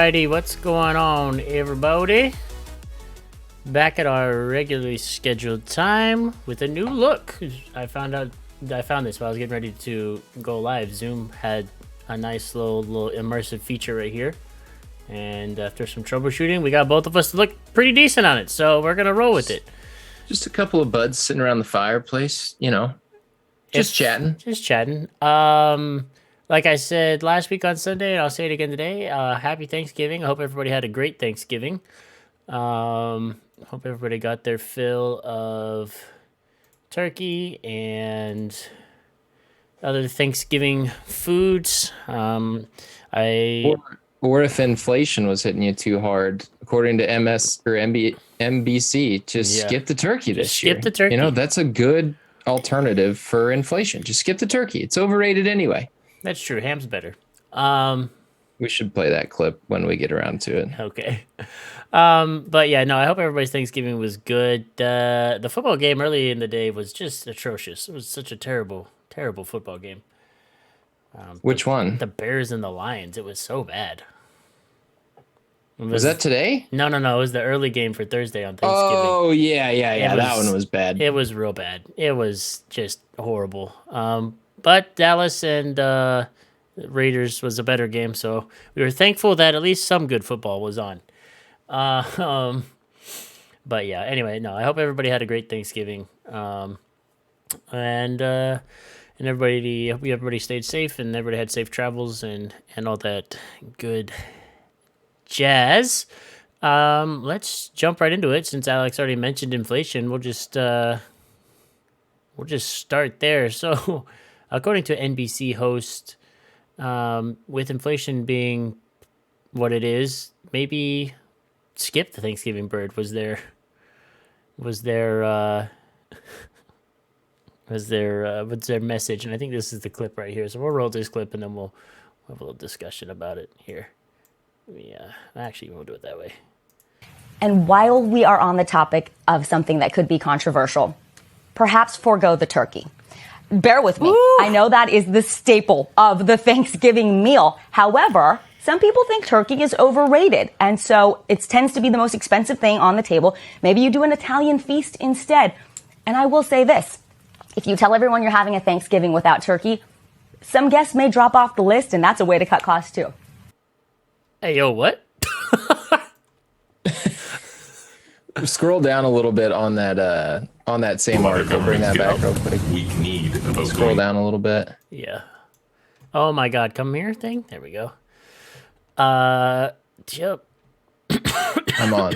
Alrighty, what's going on, everybody? Back at our regularly scheduled time with a new look. I found this while I was getting ready to go live. Zoom had a nice little immersive feature right here, and after some troubleshooting, we got both of us to look pretty decent on it. So we're gonna roll with it. Just a couple of buds sitting around the fireplace, just chatting. Just chatting. Like I said last week on Sunday, and I'll say it again today. Happy Thanksgiving. I hope everybody had a great Thanksgiving. Hope everybody got their fill of turkey and other Thanksgiving foods. Or if inflation was hitting you too hard, according to NBC, just skip the turkey this year. Skip the turkey. That's a good alternative for inflation. Just skip the turkey. It's overrated anyway. That's true. Ham's better. We should play that clip when we get around to it. Okay. But yeah, no, I hope everybody's Thanksgiving was good. The football game early in the day was just atrocious. It was such a terrible, terrible football game. Which one? The Bears and the Lions. It was so bad. Was that today? No. It was the early game for Thursday on Thanksgiving. Oh, yeah. That one was bad. It was real bad. It was just horrible. But Dallas and Raiders was a better game, so we were thankful that at least some good football was on. But yeah, anyway, no, I hope everybody had a great Thanksgiving. And everybody stayed safe and everybody had safe travels and all that good jazz. Let's jump right into it. Since Alex already mentioned inflation, we'll just start there. So, according to NBC host, with inflation being what it is, maybe skip the Thanksgiving bird was their message, and I think this is the clip right here. So we'll roll this clip and then we'll have a little discussion about it here. Yeah, actually, we'll do it that way. And while we are on the topic of something that could be controversial, perhaps forego the turkey. Bear with me. Woo! I know that is the staple of the Thanksgiving meal. However, some people think turkey is overrated, and so it tends to be the most expensive thing on the table. Maybe you do an Italian feast instead. And I will say this. If you tell everyone you're having a Thanksgiving without turkey, some guests may drop off the list, and that's a way to cut costs too. Hey, yo, what? Scroll down a little bit on that same article. Bring that back real quick. Scroll down a little bit. Yeah. Oh my God, come here thing. There we go. Yep. I'm on.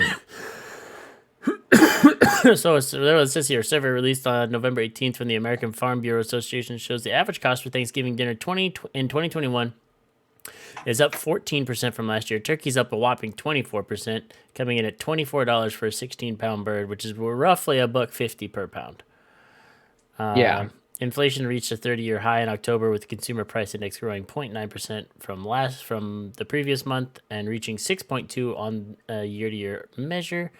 So it says here, a survey released on November 18th from the American Farm Bureau Association shows the average cost for Thanksgiving dinner in 2021 is up 14% from last year. Turkey's up a whopping 24%, coming in at $24 for a 16-pound bird, which is roughly $1.50 per pound. Yeah. Inflation reached a 30-year high in October, with the consumer price index growing 0.9% from the previous month and reaching 6.2 on a year-to-year measure.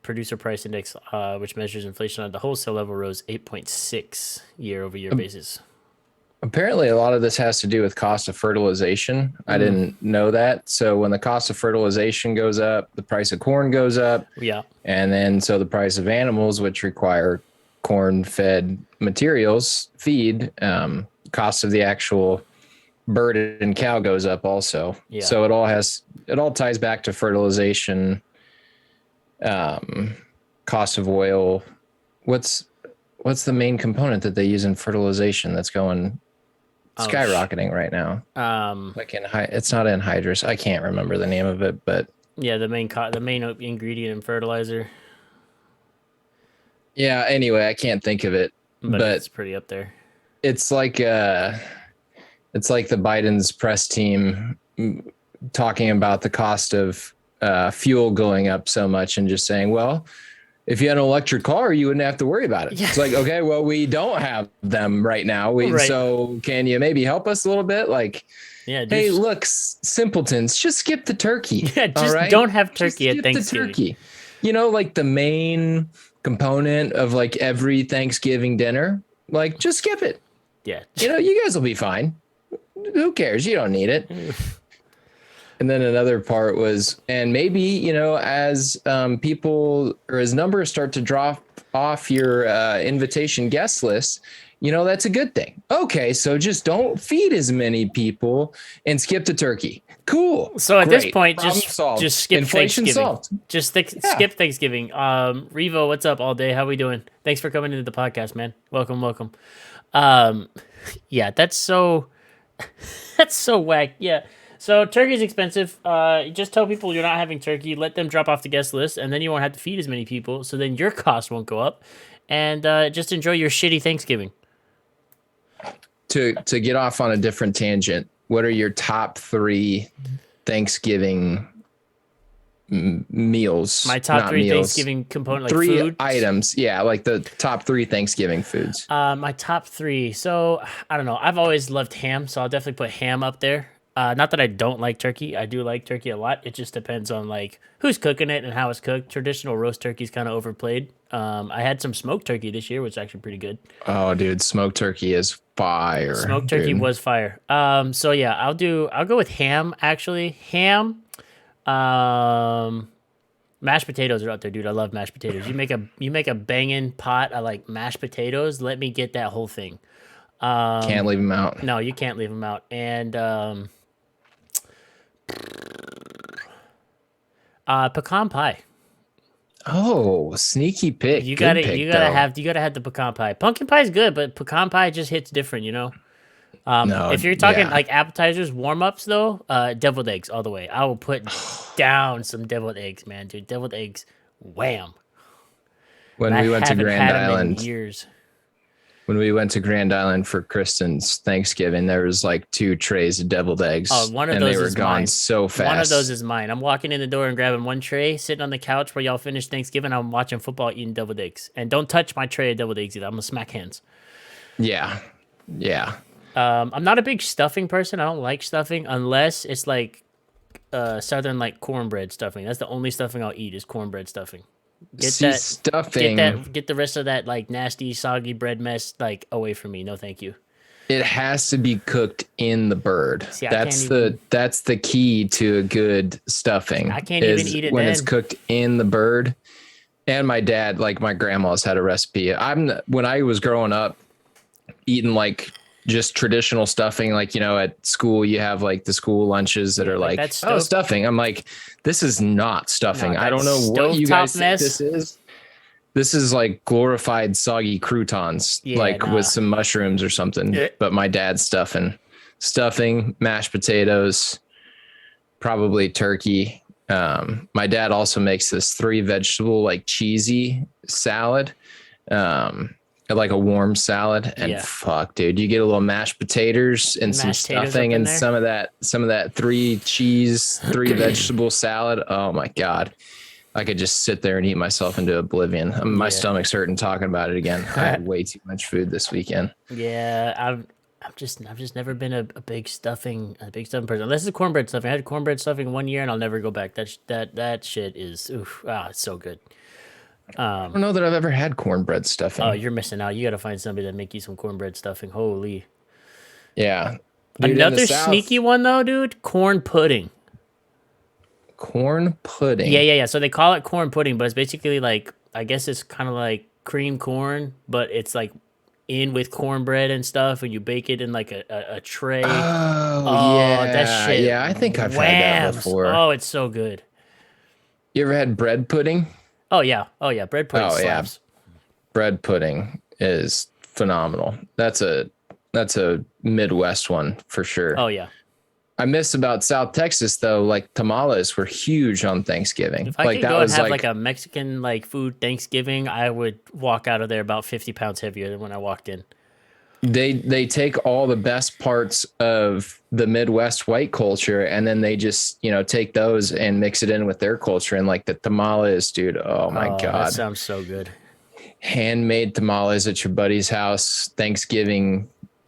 Producer price index, which measures inflation at the wholesale level, rose 8.6 year-over-year basis. Apparently, a lot of this has to do with cost of fertilization. I didn't know that. So when the cost of fertilization goes up, the price of corn goes up. Yeah. And then so the price of animals, which require corn-fed materials, feed, cost of the actual bird and cow goes up also. Yeah. So it all ties back to fertilization, cost of oil. What's the main component that they use in fertilization that's going skyrocketing right now? It's not anhydrous. I can't remember the name of it, but yeah, the main ingredient in fertilizer. Yeah. Anyway, I can't think of it, but it's pretty up there. It's like the Biden's press team talking about the cost of fuel going up so much and just saying, well, if you had an electric car, you wouldn't have to worry about it. Yeah. It's like, okay, well, we don't have them right now. So can you maybe help us a little bit? Like, hey, look, simpletons, just skip the turkey. Yeah, just don't have turkey at Thanksgiving. Turkey. Like the main component of like every Thanksgiving dinner, like just skip it. Yeah. You guys will be fine. Who cares? You don't need it. And then another part was, and maybe, as people or as numbers start to drop off your invitation guest list, that's a good thing. Okay, so just don't feed as many people and skip the turkey. Cool. So at this Great. point, Problem solved. just skip Inflation Thanksgiving. solved. Just Yeah. skip Thanksgiving. Revo, what's up all day? How we doing? Thanks for coming into the podcast, man. Welcome. Yeah, that's so that's so whack. Yeah. So turkey's expensive. Just tell people you're not having turkey. Let them drop off the guest list, and then you won't have to feed as many people. So then your cost won't go up, and just enjoy your shitty Thanksgiving. To get off on a different tangent, what are your top 3 Thanksgiving meals? My top Not 3 meals. Thanksgiving component, like 3 food items. Yeah, like the top 3 Thanksgiving foods. My top 3. So I don't know. I've always loved ham, so I'll definitely put ham up there. Not that I don't like turkey. I do like turkey a lot. It just depends on like who's cooking it and how it's cooked. Traditional roast turkey is kind of overplayed. I had some smoked turkey this year, which is actually pretty good. Oh, dude, smoked turkey is fire. Smoked turkey dude. was fire. So yeah, I'll go with ham actually. Ham. Mashed potatoes are out there, dude. I love mashed potatoes. You make a banging pot of like mashed potatoes. Let me get that whole thing. Can't leave them out. No, you can't leave them out. And pecan pie. Oh, sneaky pick. You Good gotta pick, you gotta though. have the pecan pie. Pumpkin pie is good, but pecan pie just hits different, No, if you're talking yeah. like appetizers, warm ups though, deviled eggs all the way. I will put down some deviled eggs, man, dude. Deviled eggs, wham. when And we I went to haven't Grand had 'em in Island, years. when we went to Grand Island for Kristen's Thanksgiving, there was like 2 trays of deviled eggs. Oh, one of and those they were is gone mine. so fast. One of those is mine. I'm walking in the door and grabbing one tray, sitting on the couch where y'all finished Thanksgiving. I'm watching football, eating deviled eggs, and don't touch my tray of deviled eggs either. I'm gonna smack hands. Yeah. I'm not a big stuffing person. I don't like stuffing unless it's like southern like cornbread stuffing. That's the only stuffing I'll eat is cornbread stuffing. Stuffing. Get the rest of that like nasty soggy bread mess like away from me. No, thank you. It has to be cooked in the bird. See, that's the key to a good stuffing. I can't even is eat it when then. it's cooked in the bird. And my dad, like my grandma's had a recipe. When I was growing up, eating like just traditional stuffing, like at school you have like the school lunches that are like that's stuffing. I'm like, this is not stuffing. No, I don't know that's what you guys stovetop think mess. this is. This is like glorified soggy croutons, with some mushrooms or something. Yeah. But my dad's stuffing, mashed potatoes, probably turkey. My dad also makes this 3 vegetable, like cheesy salad, like a warm salad. And fuck, dude, you get a little mashed potatoes and some stuffing and some of that 3 vegetable salad. Oh my God. I could just sit there and eat myself into oblivion. My stomach's hurting talking about it again. I had way too much food this weekend. Yeah, I've just never been a big stuffing person. Unless it's cornbread stuffing. I had cornbread stuffing 1 year and I'll never go back. That shit is it's so good. I don't know that I've ever had cornbread stuffing. Oh, you're missing out. You got to find somebody that make you some cornbread stuffing. Holy. Yeah. Dude, another sneaky one though, dude. Corn pudding. Corn pudding. Yeah. So they call it corn pudding, but it's basically like, I guess it's kind of like cream corn, but it's like in with cornbread and stuff, and you bake it in like a tray. Oh yeah, that shit. Yeah, I think I've had that before. Oh, it's so good. You ever had bread pudding? Oh yeah, bread pudding slaps. Yeah. Bread pudding is phenomenal. That's a Midwest one for sure. Oh yeah. I miss about South Texas though, like tamales were huge on Thanksgiving. If I could go and have like a Mexican like food Thanksgiving, I would walk out of there about 50 pounds heavier than when I walked in. They take all the best parts of the Midwest white culture and then they just, take those and mix it in with their culture. And like the tamales, dude, oh my God. That sounds so good. Handmade tamales at your buddy's house, Thanksgiving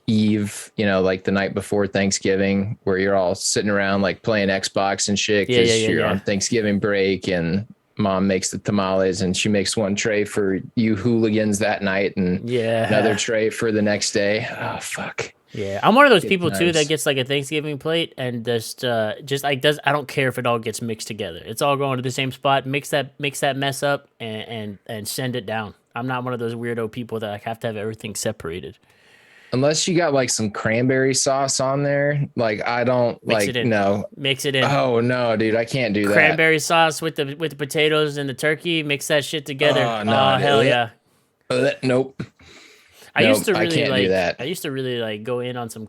Eve, like the night before Thanksgiving, where you're all sitting around like playing Xbox and shit because you're on Thanksgiving break, and mom makes the tamales and she makes one tray for you hooligans that night and another tray for the next day. Oh fuck. Yeah, I'm one of those It's people too that nice. gets like a Thanksgiving plate and just like does. I don't care if it all gets mixed together. It's all going to the same spot. Mix that mess up and send it down. I'm not one of those weirdo people that like, have to have everything separated. Unless you got like some cranberry sauce on there, like I don't Mix it like in. no. Mix it in. Oh no, dude, I can't do that. Cranberry sauce with the potatoes and the turkey. Mix that shit together. Oh no, Oh hell dude. yeah! Nope. I used Nope, to I really can't do like. that. I used to really like go in on some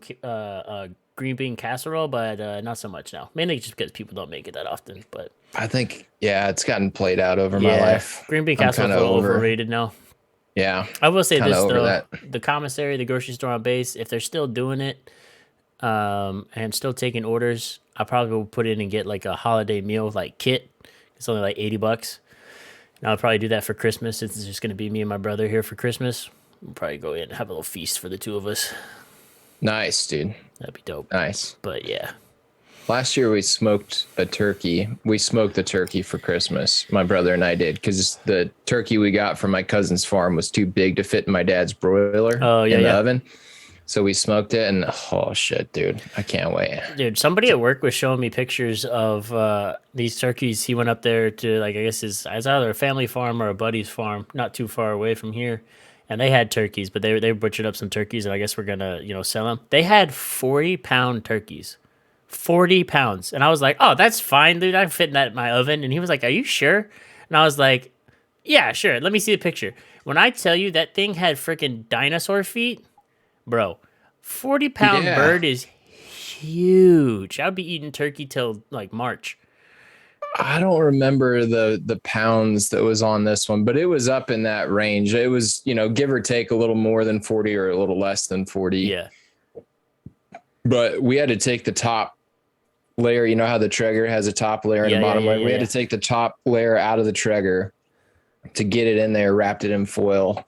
green bean casserole, but not so much now. Mainly just because people don't make it that often. But I think yeah, it's gotten played out over my yeah, life. green bean I'm casserole kind is a of little over. overrated now. Yeah, I will say kind of this over though: that. the commissary, the grocery store on base, if they're still doing it, and still taking orders, I probably will put in and get like a holiday meal like kit. It's only like $80. And I'll probably do that for Christmas since it's just gonna be me and my brother here for Christmas. We'll probably go in and have a little feast for the two of us. Nice, dude. That'd be dope. Nice. But yeah, Last year we smoked a turkey. We smoked the turkey for Christmas. My brother and I did because the turkey we got from my cousin's farm was too big to fit in my dad's broiler Oh, yeah, in the yeah. oven. So we smoked it, and oh shit, dude, I can't wait. dude, somebody at work was showing me pictures of these turkeys. He went up there to like I guess it's either a family farm or a buddy's farm, not too far away from here. And they had turkeys, but they butchered up some turkeys, and I guess we're gonna sell them. They had 40-pound turkeys, 40 pounds, and I was like, "Oh, that's fine, dude. I can fit in that in my oven." And he was like, "Are you sure?" And I was like, "Yeah, sure. Let me see the picture." When I tell you that thing had freaking dinosaur feet, bro, 40-pound Yeah, bird is huge. I'd be eating turkey till like March. I don't remember the pounds that was on this one, but it was up in that range. It was give or take a little more than 40 or a little less than 40. Yeah, But we had to take the top layer. You know how the Traeger has a top layer and Yeah, a yeah, bottom yeah, layer? yeah, We had yeah. to take the top layer out of the Traeger to get it in there, wrapped it in foil.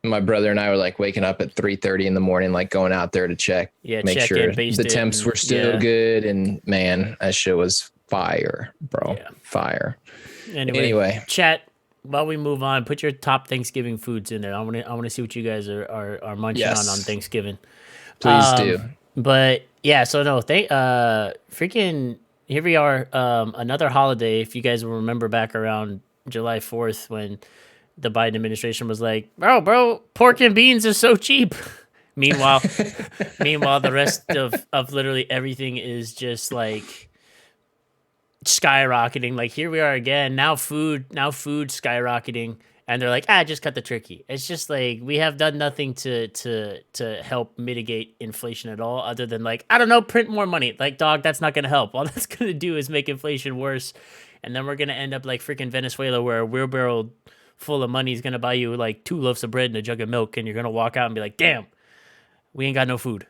My brother and I were like waking up at 3:30 in the morning, like going out there to check, Yeah, make check sure in, baste the it, temps and were still yeah. good. And man, that shit was fire, bro. Yeah. Fire. Anyway, chat. While we move on, put your top Thanksgiving foods in there. I want to see what you guys are munching on Yes, Thanksgiving. please do. But yeah, so no, freaking here we are. Another holiday. If you guys will remember back around July 4th when the Biden administration was like, bro, pork and beans is so cheap. Meanwhile, the rest of literally everything is just like skyrocketing. Like here we are again. Now food skyrocketing, and they're like, just cut the turkey. It's just like we have done nothing to help mitigate inflation at all, other than like I don't know, print more money. Like dog, that's not gonna help. All that's gonna do is make inflation worse, and then we're gonna end up like freaking Venezuela, where a wheelbarrow full of money is gonna buy you like 2 loaves of bread and a jug of milk, and you're gonna walk out and be like, damn, we ain't got no food.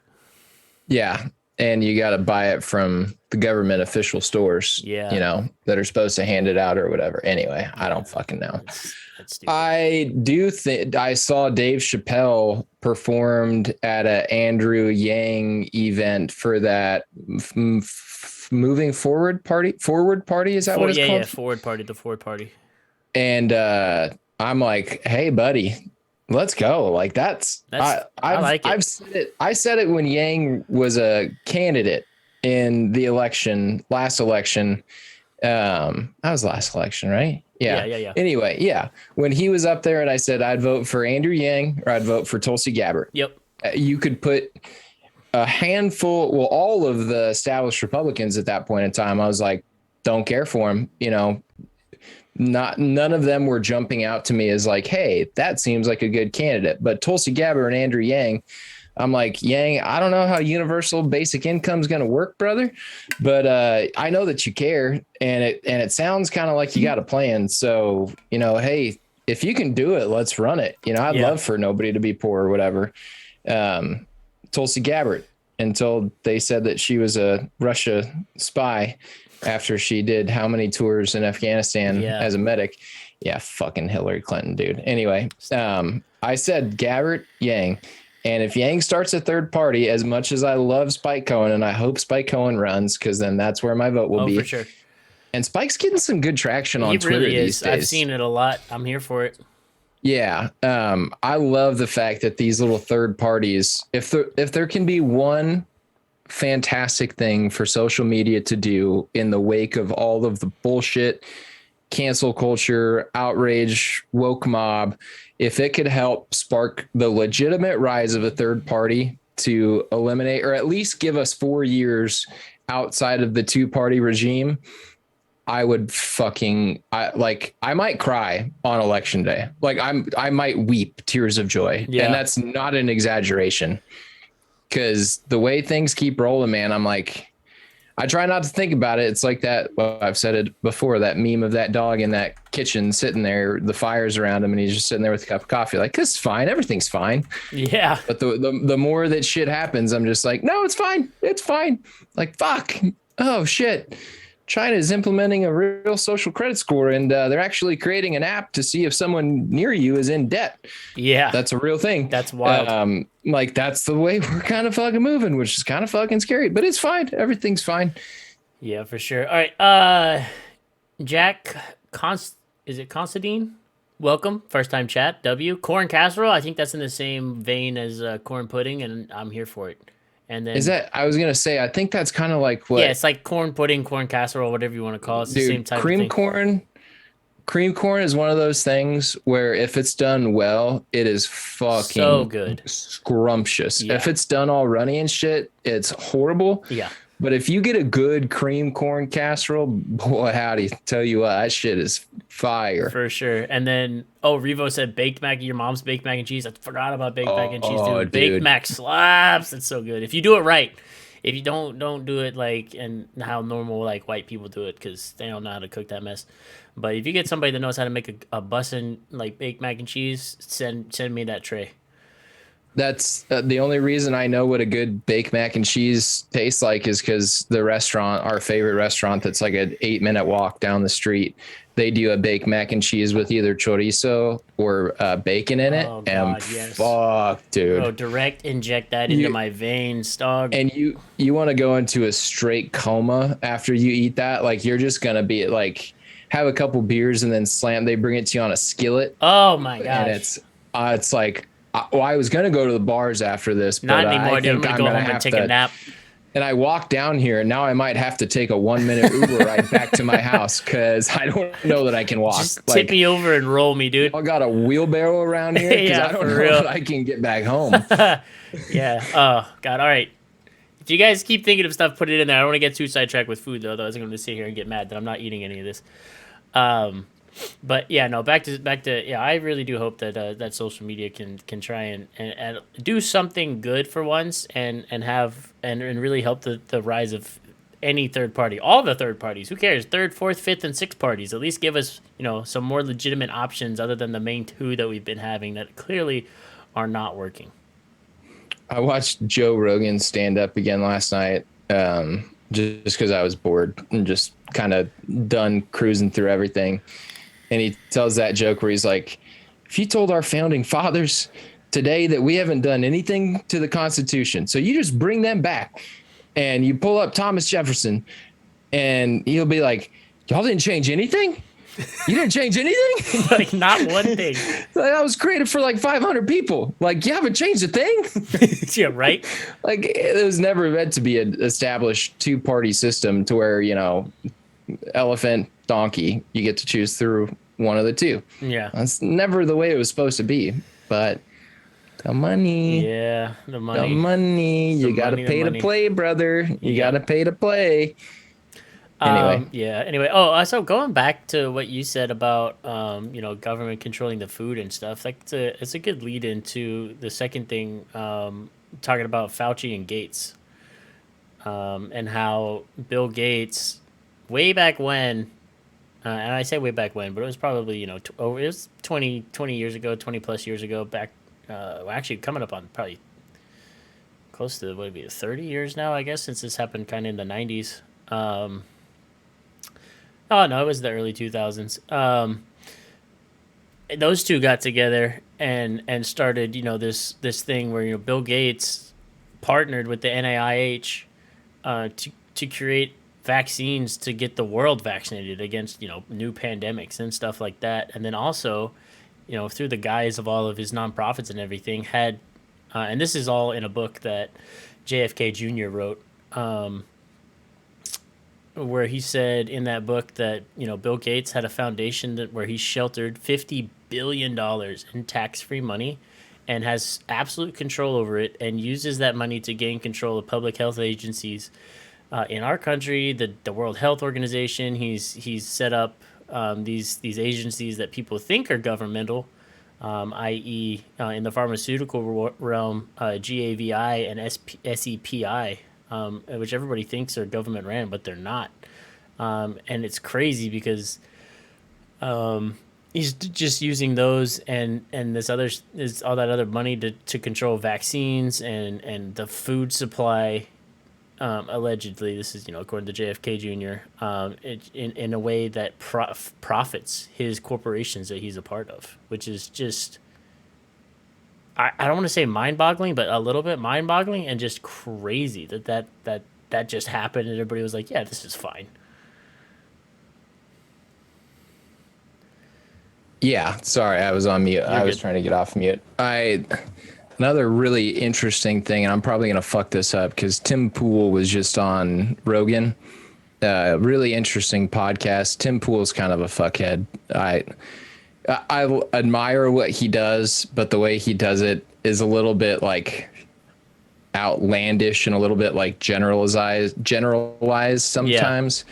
Yeah. And you got to buy it from the government official stores, Yeah. that are supposed to hand it out or whatever. Anyway, I don't fucking know. That's stupid. I do think I saw Dave Chappelle performed at a Andrew Yang event for that moving forward party. Forward party, is that what it's called? Yeah, forward party, the forward party. And I'm like, hey, buddy, let's go. Like I like it. I've said it. I said it when Yang was a candidate in the last election. That was last election, right? Yeah. Yeah. Anyway, yeah. When he was up there and I said I'd vote for Andrew Yang or I'd vote for Tulsi Gabbard. Yep. You could put a handful, all of the established Republicans at that point in time. I was like, don't care for him. None of them were jumping out to me as like, hey, that seems like a good candidate. But Tulsi Gabbard and Andrew Yang, I'm like, Yang, I don't know how universal basic income is going to work, brother, but I know that you care, and it sounds kind of like you got a plan. So hey, if you can do it, let's run it. I'd love for nobody to be poor or whatever. Tulsi Gabbard, until they said that she was a Russia spy. After she did how many tours in Afghanistan as a medic. Yeah, fucking Hillary Clinton, dude. Anyway, I said Gabbard, Yang. And if Yang starts a third party, as much as I love Spike Cohen, and I hope Spike Cohen runs, because then that's where my vote will be. For sure. And Spike's getting some good traction on He Twitter really these is. days. I've seen it a lot. I'm here for it. Yeah. I love the fact that these little third parties, if there can be one fantastic thing for social media to do in the wake of all of the bullshit, cancel culture, outrage, woke mob, if it could help spark the legitimate rise of a third party to eliminate or at least give us 4 years outside of the two-party regime, I would I might cry on election day. Like I might weep tears of joy. Yeah. And that's not an exaggeration. Cause the way things keep rolling, man, I'm like, I try not to think about it. It's like that. Well, I've said it before, that meme of that dog in that kitchen sitting there, the fire's around him and he's just sitting there with a cup of coffee. Like, this is fine. Everything's fine. Yeah. But the more that shit happens, I'm just like, no, it's fine. It's fine. Like, fuck. Oh shit. China is implementing a real social credit score, and they're actually creating an app to see if someone near you is in debt. Yeah. That's a real thing. That's wild. Like, that's the way we're kind of fucking moving, which is kind of fucking scary, but it's fine. Everything's fine. Yeah, for sure. All right. Jack is it Constantine? Welcome. First time chat. W. Corn casserole. I think that's in the same vein as corn pudding, and I'm here for it. And then, is that, I was gonna say, I think that's kind of like what? Yeah, it's like corn pudding, corn casserole, whatever you want to call it. It's the same type of thing. Cream corn is one of those things where if it's done well, it is fucking so good, scrumptious. Yeah. If it's done all runny and shit, it's horrible. Yeah. But if you get a good cream corn casserole, boy, howdy, tell you what, that shit is fire. For sure. And then, Revo said baked mac, your mom's baked mac and cheese. I forgot about baked mac and cheese, dude. Baked mac slaps. It's so good. If you do it right. If you don't do it like and how normal like white people do it, because they don't know how to cook that mess. But if you get somebody that knows how to make a bussin' like baked mac and cheese, send me that tray. That's the only reason I know what a good baked mac and cheese tastes like is because the restaurant, our favorite restaurant, that's like an 8-minute walk down the street, they do a baked mac and cheese with either chorizo or bacon in it. Oh, and God, yes. Fuck, dude. Bro, direct inject that into my veins, dog. And you want to go into a straight coma after you eat that? Like, you're just going to be like, have a couple beers and then slam. They bring it to you on a skillet. Oh, my gosh. And it's like, I was going to go to the bars after this, Not but anymore, I dude. think I'm I'm going to going go home and take to a nap. And I walked down here, and now I might have to take a 1-minute Uber ride back to my house because I don't know that I can walk. Just tip me over and roll me, dude. I got a wheelbarrow around here because Yeah, I don't for know real. that I can get back home. Yeah. Oh, God. All right. If you guys keep thinking of stuff, put it in there. I don't want to get too sidetracked with food, though. Otherwise, I'm going to sit here and get mad that I'm not eating any of this. But yeah, no. Back to yeah. I really do hope that that social media can try and do something good for once and have and really help the rise of any third party, all the third parties. Who cares? Third, fourth, fifth, and sixth parties. At least give us some more legitimate options other than the main two that we've been having that clearly are not working. I watched Joe Rogan stand up again last night, just because I was bored and just kind of done cruising through everything. And he tells that joke where he's like, if you told our founding fathers today that we haven't done anything to the Constitution, so you just bring them back and you pull up Thomas Jefferson and he'll be like, y'all didn't change anything? You didn't change anything? Like, not one thing. That was created for like 500 people. Like, you haven't changed a thing? Yeah, right? Like, it was never meant to be an established two-party system to where, elephant, donkey, you get to choose through one of the two. Yeah. That's never the way it was supposed to be. But the money. Yeah, the money. The money. You got to pay to play, brother. You got to pay to play. Anyway. Anyway. Oh, so going back to what you said about, government controlling the food and stuff, like it's a good lead into the second thing, talking about Fauci and Gates, and how Bill Gates, way back when, and I say way back when, but it was probably, it was 20 years ago, 20 plus years ago, back, actually coming up on probably close to, 30 years now, I guess, since this happened kind of in the 90s. Oh, no, it was the early 2000s. Those two got together and started, this thing where, Bill Gates partnered with the NIH to create vaccines to get the world vaccinated against, new pandemics and stuff like that. And then also, through the guise of all of his nonprofits and everything, had, and this is all in a book that JFK Jr. wrote, where he said in that book that, Bill Gates had a foundation where he sheltered $50 billion in tax-free money and has absolute control over it, and uses that money to gain control of public health agencies in our country, the World Health Organization. He's set up these agencies that people think are governmental, i.e., in the pharmaceutical realm, GAVI and SEPI, which everybody thinks are government ran, but they're not. And it's crazy because he's just using those and is all that other money to control vaccines and the food supply. Allegedly, this is according to JFK Jr. In a way that profits his corporations that he's a part of, which is just, I don't want to say mind-boggling, but a little bit mind-boggling, and just crazy that just happened, and everybody was like, yeah, this is fine. Yeah, sorry, I was on mute. I was trying to get off mute. Another really interesting thing, and I'm probably going to fuck this up because Tim Pool was just on Rogan. Really interesting podcast. Tim Pool's kind of a fuckhead. I admire what he does, but the way he does it is a little bit like outlandish and a little bit like generalized sometimes.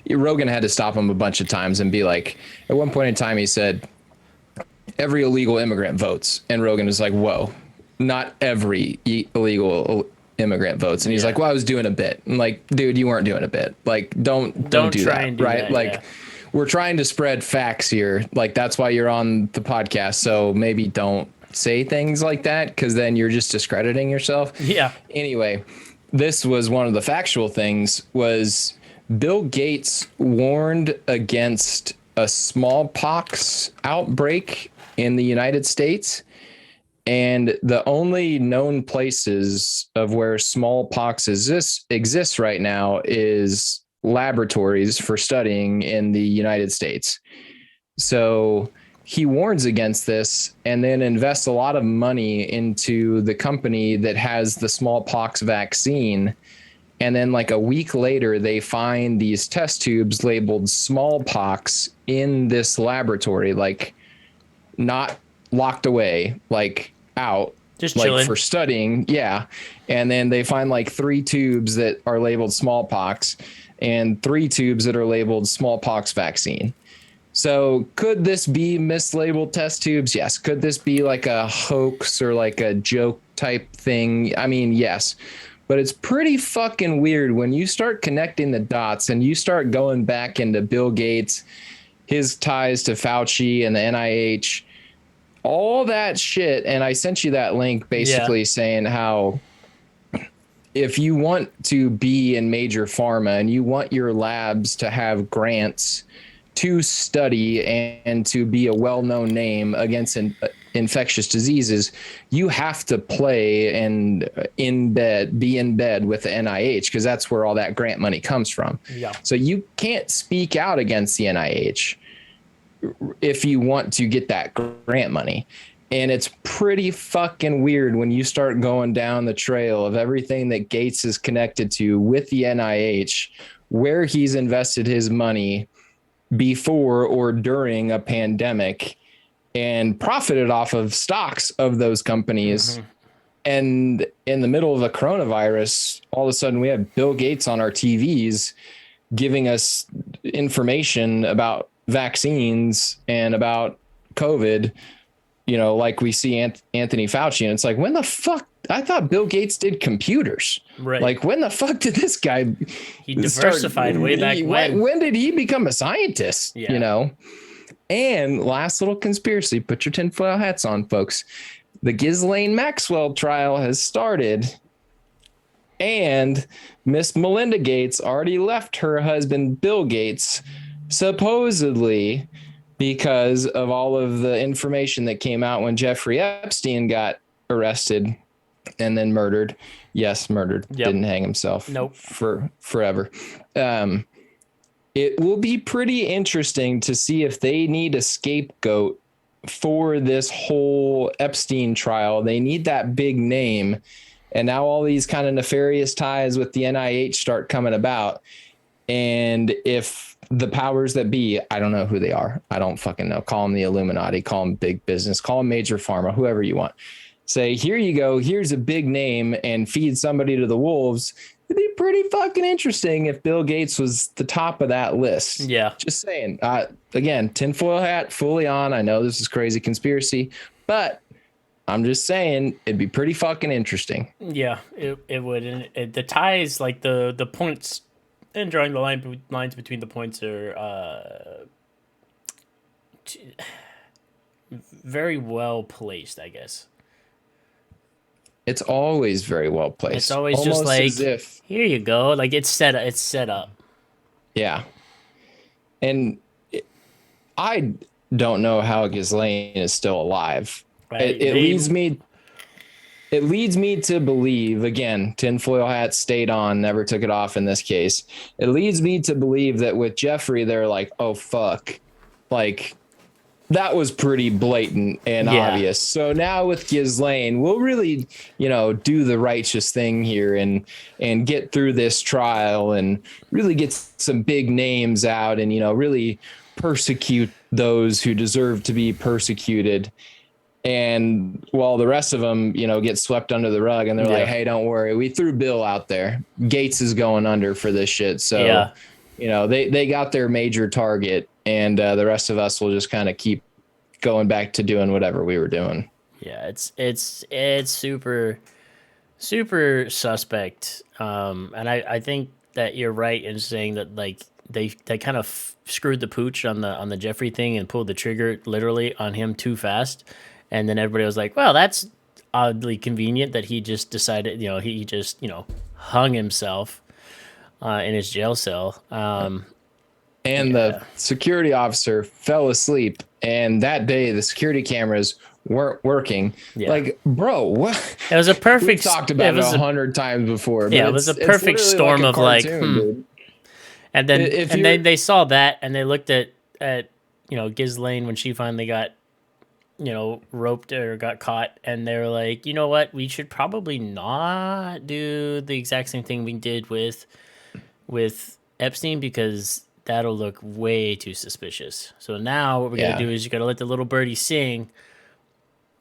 Yeah. Rogan had to stop him a bunch of times and be like, at one point in time, he said, every illegal immigrant votes. And Rogan was like, whoa, not every illegal immigrant votes. And he's like, well, I was doing a bit. I'm like, dude, you weren't doing a bit. Like, don't do that, right? That, like, we're trying to spread facts here. Like, that's why you're on the podcast. So maybe don't say things like that, because then you're just discrediting yourself. Yeah. Anyway, this was one of the factual things. Was Bill Gates warned against a smallpox outbreak in the United States. And the only known places of where smallpox exists right now is laboratories for studying in the United States. So he warns against this and then invests a lot of money into the company that has the smallpox vaccine. And then like a week later, they find these test tubes labeled smallpox in this laboratory, like not locked away, like out, just like chilling for studying. Yeah. And then they find like 3 tubes that are labeled smallpox and 3 tubes that are labeled smallpox vaccine. So could this be mislabeled test tubes? Yes. Could this be like a hoax or like a joke type thing? I mean, yes. But it's pretty fucking weird when you start connecting the dots and you start going back into Bill Gates, his ties to Fauci and the NIH, all that shit. And I sent you that link basically saying how if you want to be in major pharma and you want your labs to have grants to study and to be a well-known name against infectious diseases, you have to play and be in bed with the NIH, because that's where all that grant money comes from. Yeah. So you can't speak out against the NIH if you want to get that grant money. And it's pretty fucking weird when you start going down the trail of everything that Gates is connected to with the NIH, where he's invested his money before or during a pandemic and profited off of stocks of those companies. Mm-hmm. And in the middle of a coronavirus, all of a sudden we have Bill Gates on our TVs giving us information about vaccines and about COVID, like we see Anthony Fauci. And it's like, when the fuck? I thought Bill Gates did computers. Right. Like, when the fuck did this guy? He diversified way back when. When did he become a scientist? Yeah. And last little conspiracy, put your tinfoil hats on, folks. The Ghislaine Maxwell trial has started. And Miss Melinda Gates already left her husband, Bill Gates, supposedly because of all of the information that came out when Jeffrey Epstein got arrested and then murdered. Yes, murdered. Yep. Didn't hang himself. Nope. For forever. It will be pretty interesting to see if they need a scapegoat for this whole Epstein trial. They need that big name. And now all these kind of nefarious ties with the NIH start coming about. And if the powers that be, I don't know who they are. I don't fucking know. Call them the Illuminati, call them big business, call them major pharma, whoever you want. Say, here you go. Here's a big name, and feed somebody to the wolves. It'd be pretty fucking interesting if Bill Gates was the top of that list. Yeah. Just saying. Again, tinfoil hat fully on. I know this is crazy conspiracy, but I'm just saying it'd be pretty fucking interesting. Yeah, it would. And the ties, like the points, and drawing the lines between the points are very well placed, I guess. It's always very well placed. It's always almost just like, as if, here you go. Like it's set up. yeah. And I don't know how Ghislaine is still alive. Right? It leads me. It leads me to believe, again, tinfoil hat stayed on, never took it off in this case. It leads me to believe that with Jeffrey, they're like, oh fuck, like that was pretty blatant and obvious. So now with Ghislaine, we'll really, do the righteous thing here and get through this trial and really get some big names out and, really persecute those who deserve to be persecuted. And while the rest of them, get swept under the rug and they're like, hey, don't worry. We threw Bill out there. Gates is going under for this shit. So, they got their major target and the rest of us will just kind of keep going back to doing whatever we were doing. Yeah, it's super, super suspect. And I think that you're right in saying that like they kind of screwed the pooch on the Jeffrey thing and pulled the trigger literally on him too fast. And then everybody was like, well, that's oddly convenient that he just decided, he just, hung himself in his jail cell. And the security officer fell asleep. And that day, the security cameras weren't working. Yeah. Like, bro, what? It was a perfect... We've talked about it 100 times before. Yeah, it was a perfect storm of cartoon, And then they saw that and they looked at Ghislaine when she finally got roped or got caught, and they were like, you know what, we should probably not do the exact same thing we did with Epstein because that'll look way too suspicious. So now what we're gonna do is you gotta let the little birdie sing,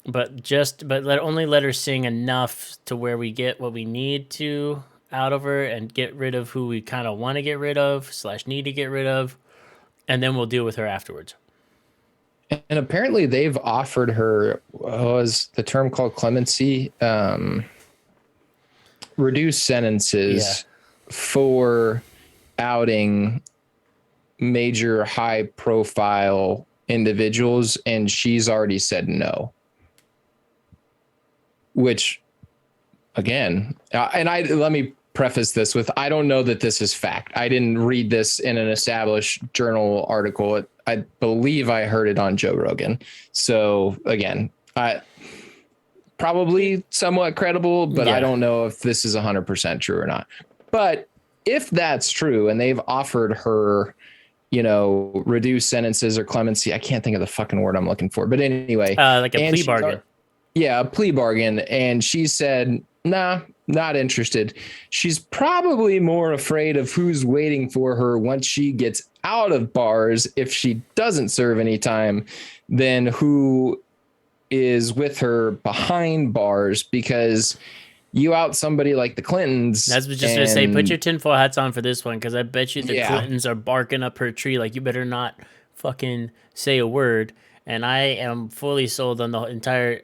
but only let her sing enough to where we get what we need to out of her and get rid of who we kind of want to get rid of / need to get rid of, and then we'll deal with her afterwards. And apparently they've offered her, what was the term called, clemency, reduced sentences for outing major high profile individuals. And she's already said no, which again, let me preface this with, I don't know that this is fact. I didn't read this in an established journal article. I believe I heard it on Joe Rogan. So again, probably somewhat credible, but I don't know if this is 100% true or not. But if that's true and they've offered her, reduced sentences or clemency, I can't think of the fucking word I'm looking for, but anyway, like a plea bargain. A plea bargain. And she said, nah, not interested. She's probably more afraid of who's waiting for her once she gets out of bars if she doesn't serve any time than who is with her behind bars, because you out somebody like the Clintons. I was just going to say, put your tinfoil hats on for this one, because I bet you the Clintons are barking up her tree like, you better not fucking say a word. And I am fully sold on the entire,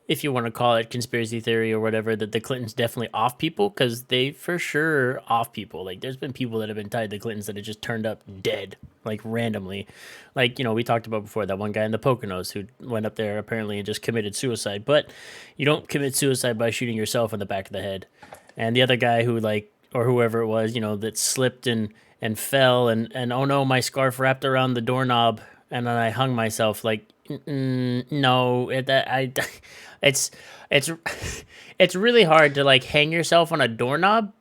if you want to call it conspiracy theory or whatever, that the Clintons definitely off people, because they for sure off people. Like, there's been people that have been tied to the Clintons that have just turned up dead, like randomly. Like, we talked about before, that one guy in the Poconos who went up there apparently and just committed suicide. But you don't commit suicide by shooting yourself in the back of the head. And the other guy who, or whoever it was, that slipped and fell and oh no, my scarf wrapped around the doorknob and then I hung myself. Like, no, it's really hard to hang yourself on a doorknob.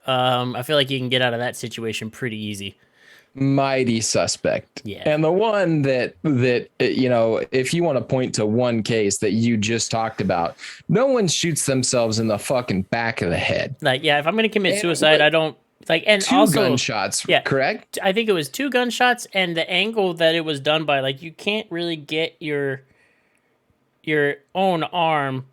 I feel like you can get out of that situation pretty easy. mighty suspect. Yeah. And the one that you know, if you want to point to one case that you just talked about, no one shoots themselves in the fucking back of the head. Like, yeah, if I'm gonna commit And suicide, I don't like. And two also, gunshots, yeah, correct? I think it was 2 gunshots, and the angle that it was done by, like, you can't really get your own arm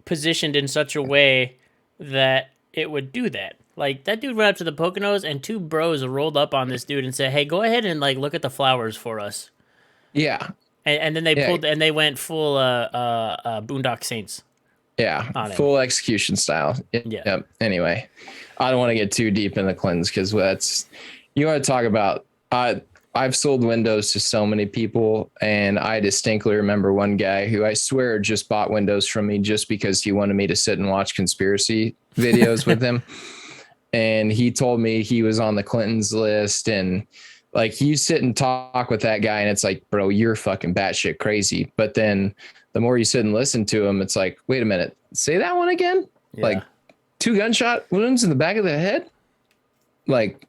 positioned in such a way that it would do that. Like, that dude went up to the Poconos, and 2 bros rolled up on this dude and said, "Hey, go ahead and like look at the flowers for us." Yeah. And then they Yeah. pulled and they went full Boondock Saints. Yeah, on him. full execution style. Yeah. Yep. Anyway, I don't want to get too deep in the Clintons because that's, you want to talk about. I've sold windows to so many people, and I distinctly remember one guy who I swear just bought windows from me just because he wanted me to sit and watch conspiracy videos with him. And he told me he was on the Clintons list, and like, you sit and talk with that guy and it's like, bro, you're fucking batshit crazy. But then the more you sit and listen to him, it's like, wait a minute, say that one again? Yeah. Like 2 gunshot wounds in the back of the head? Like,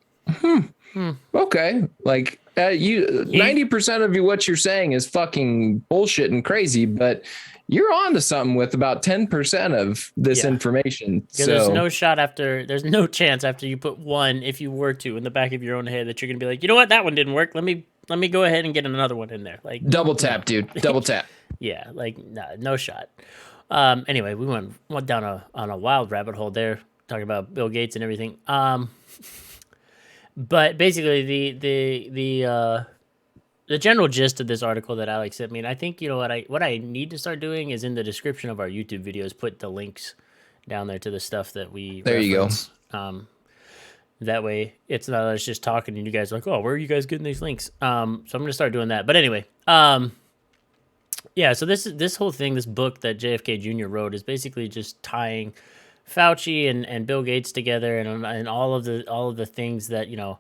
okay. Like, 90% of what you're saying is fucking bullshit and crazy, but you're on to something with about 10% of this information. So there's no chance after you put 1, if you were to, in the back of your own head, that you're gonna be like, you know what, that one didn't work. Let me go ahead and get another one in there. Like, double tap, dude. Double tap. Yeah, like, no shot. Anyway, we went down on a wild rabbit hole there, talking about Bill Gates and everything. But basically, the general gist of this article that Alex sent me, and I think, you know, what I need to start doing is in the description of our YouTube videos, put the links down there to the stuff that we reference. You go. That way, it's not us just talking and you guys are like, oh, where are you guys getting these links? So I'm gonna start doing that. But anyway, yeah. So this whole thing, this book that JFK Jr. wrote, is basically just tying Fauci and Bill Gates together, and all of the things that, you know,